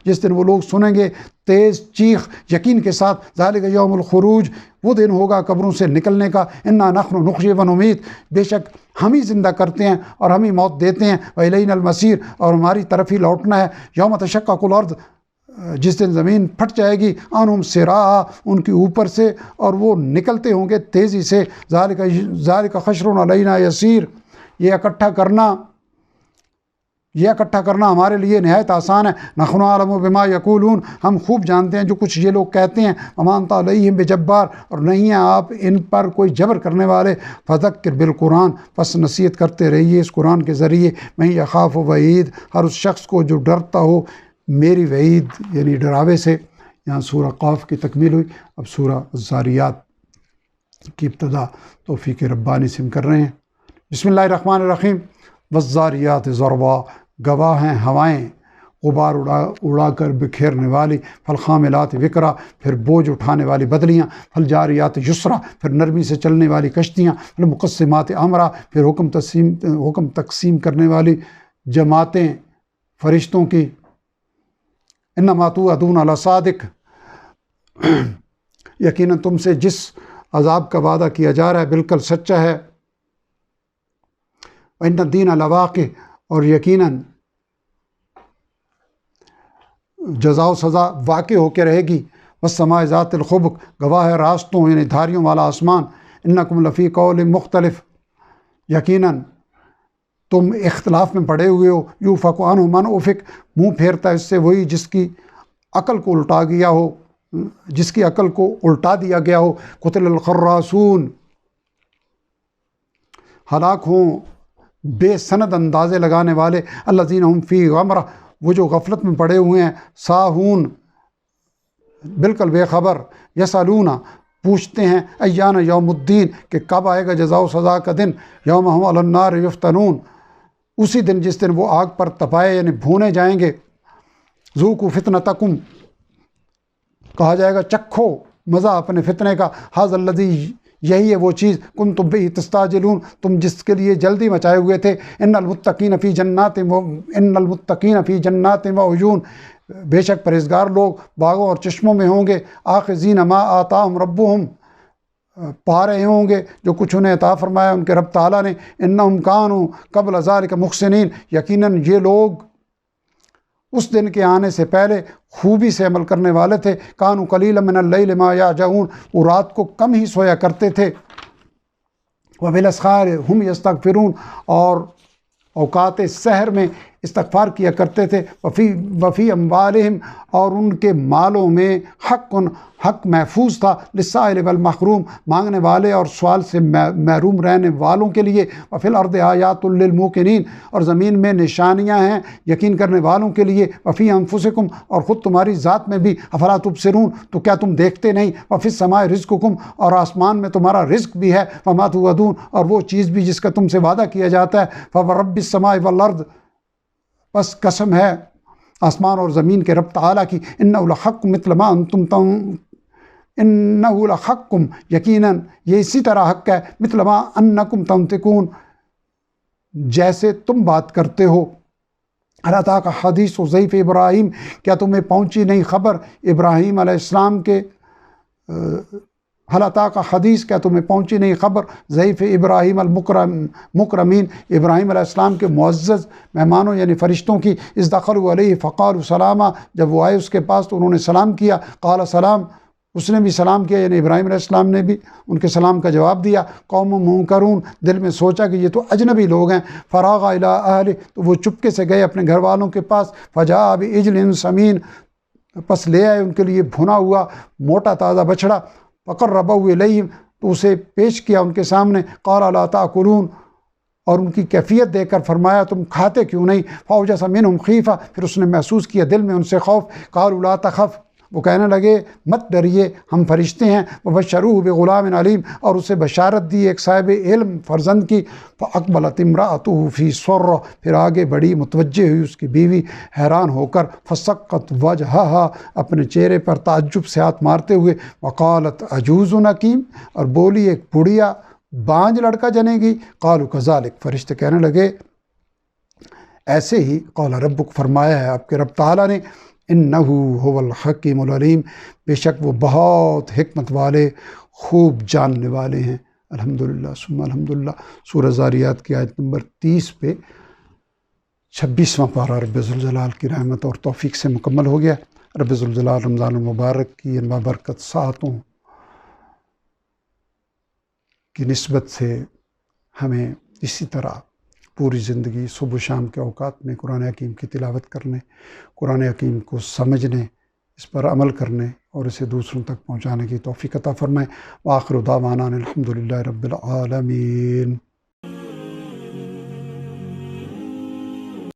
جس دن وہ لوگ سنیں گے تیز چیخ یقین کے ساتھ ذالک یوم الخروج وہ دن ہوگا قبروں سے نکلنے کا انا نحن نحیی و نمیت بے شک ہم ہی زندہ کرتے ہیں اور ہم ہی موت دیتے ہیں والینا المصیر اور ہماری طرف ہی لوٹنا ہے یوم تشقق الارض جس دن زمین پھٹ جائے گی، انہم سراء، ان کے اوپر سے، اور وہ نکلتے ہوں گے تیزی سے، ذالک حشر علینا یسیر، یہ اکٹھا کرنا ہمارے لیے نہایت آسان ہے۔ نحن اعلم بما یقولون، ہم خوب جانتے ہیں جو کچھ یہ لوگ کہتے ہیں۔ وما انت علیہم بجبار، اور نہیں ہیں آپ ان پر کوئی جبر کرنے والے۔ فذکر بالقرآن، پس نصیحت کرتے رہیے اس قرآن کے ذریعے۔ من یخاف وعید، ہر اس شخص کو جو ڈرتا ہو میری وعید یعنی ڈراوے سے۔ یہاں سورہ قاف کی تکمیل ہوئی۔ اب سورہ الذاریات کی ابتدا توفیق ربانی سے ہم کر رہے ہیں۔ بسم اللہ الرحمن الرحیم۔ والذاریات ذروا، گواہ ہیں ہوائیں غبار اڑا کر بکھیرنے والی، فالحاملات وقرا، پھر بوجھ اٹھانے والی بدلیاں، فالجاریات یسرا، پھر نرمی سے چلنے والی کشتیاں، فالمقسمات امرا، پھر حکم تقسیم کرنے والی جماعتیں فرشتوں کی۔ انما توعدون لصادق، یقیناً تم سے جس عذاب کا وعدہ کیا جا رہا ہے بالکل سچا ہے۔ وان الدین لواقع، اور یقیناً جزا و سزا واقع ہو کے رہے گی۔ والسماء ذات الحبک، گواہ ہے راستوں یعنی دھاریوں والا آسمان۔ انکم لفی قول مختلف، یقیناً تم اختلاف میں پڑے ہوئے ہو۔ یوفک عنہ من افک، منہ پھیرتا ہے اس سے وہی جس کی عقل کو الٹا دیا گیا ہو۔ قتل الخراصون، ہلاک ہوں بے سند اندازے لگانے والے۔ الذین هم فی غمرہ، وہ جو غفلت میں پڑے ہوئے ہیں۔ ساہون، بالکل بے خبر۔ یسالون، پوچھتے ہیں۔ ایان یوم الدین، کہ کب آئے گا جزا و سزا کا دن۔ یوم هم علی النار یفتنون، اسی دن جس دن وہ آگ پر تپائے یعنی بھونے جائیں گے۔ ذوقوا فتنتکم، کہا جائے گا چکھو مزہ اپنے فتنے کا۔ ھذا الذی، یہی ہے وہ چیز، کنتم بہ تستعجلون، تم جس کے لیے جلدی مچائے ہوئے تھے۔ ان المتقین فی جنات و عیون، بے شک پرہیزگار لوگ باغوں اور چشموں میں ہوں گے۔ آخذین ما آتاہم ربہم، پا رہے ہوں گے جو کچھ انہیں عطا فرمایا ان کے رب تعالیٰ نے۔ انہم کانوا قبل ذلک محسنین، یقیناً یہ لوگ اس دن کے آنے سے پہلے خوبی سے عمل کرنے والے تھے۔ کانوا قلیلا من اللیل ما یہجعون، وہ رات کو کم ہی سویا کرتے تھے۔ وبالاسحار هم یستغفرون، اور اوقات سحر میں استغفار کیا کرتے تھے۔ وفی اموالہم، اور ان کے مالوں میں حق محفوظ تھا۔ للسائل والمحروم، مانگنے والے اور سوال سے محروم رہنے والوں کے لیے۔ وفی الارض آیات للموقنین، اور زمین میں نشانیاں ہیں یقین کرنے والوں کے لیے۔ وفی انفسکم، اور خود تمہاری ذات میں بھی۔ افلا تبصرون، تو کیا تم دیکھتے نہیں۔ وفی السماء رزقکم، اور آسمان میں تمہارا رزق بھی ہے۔ وما توعدون، اور وہ چیز بھی جس کا تم سے وعدہ کیا جاتا ہے۔ فورب السماء والارض، بس قسم ہے آسمان اور زمین کے رب تعالیٰ کی۔ انہ لحق مثل ما انہ لحق، یقیناً یہ اسی طرح حق ہے۔ مثل ما انکم تنطقون، جیسے تم بات کرتے ہو۔ هل اتاک حدیث ضیف ابراہیم، کیا تمہیں پہنچی نہیں خبر ابراہیم علیہ السلام کے هل اتاک حدیث، کیا تمہیں پہنچی نہیں خبر ضیف ابراہیم المکرمین، ابراہیم علیہ السلام کے معزز مہمانوں یعنی فرشتوں کی۔ اذ دخلوا علیہ فقالوا سلاما، جب وہ آئے اس کے پاس تو انہوں نے سلام کیا۔ قال سلام، اس نے بھی سلام کیا یعنی ابراہیم علیہ السلام نے بھی ان کے سلام کا جواب دیا۔ قوم منکرون، دل میں سوچا کہ یہ تو اجنبی لوگ ہیں۔ فراغ الی اہلہ، تو وہ چپکے سے گئے اپنے گھر والوں کے پاس۔ فجاء بعجل سمین، پس لے آئے ان کے لیے بھنا ہوا موٹا تازہ بچڑا۔ فقربہ الیہم، تو اسے پیش کیا ان کے سامنے۔ قال الا تاکلون، اور ان کی کیفیت دیکھ کر فرمایا تم کھاتے کیوں نہیں۔ فاوجس منہم خیفہ، پھر اس نے محسوس کیا دل میں ان سے خوف۔ قالوا لا تخف، وہ کہنے لگے مت ڈریے ہم فرشتے ہیں۔ وبشروہ بغلام علیم، اور اسے بشارت دی ایک صاحب علم فرزند کی۔ فاقبلت امرأتہ فی سرہ، پھر آگے بڑی متوجہ ہوئی اس کی بیوی حیران ہو کر۔ فسقت وجہہا، اپنے چہرے پر تعجب سے ہاتھ مارتے ہوئے۔ وقالت عجوز حکیم، اور بولی ایک بڑھیا بانجھ لڑکا جنے گی۔ قالوا کذالک، فرشتے کہنے لگے ایسے ہی۔ قال ربک، فرمایا ہے آپ کے رب تعالیٰ نے۔ انہ هو الحکیم العلیم، بے شک وہ بہت حکمت والے خوب جاننے والے ہیں۔ الحمدللہ ثم الحمدللہ۔ سورہ ذاریات کی آیت نمبر 30 پہ 26واں پارہ رب ذوالجلال کی رحمت اور توفیق سے مکمل ہو گیا۔ رب ذوالجلال رمضان المبارک کی ان بابرکت ساعتوں کی نسبت سے ہمیں اسی طرح پوری زندگی صبح و شام کے اوقات میں قرآن حکیم کی تلاوت کرنے، قرآن حکیم کو سمجھنے، اس پر عمل کرنے اور اسے دوسروں تک پہنچانے کی توفیق عطا فرمائے۔ وآخر دعوانا الحمدللہ رب العالمین۔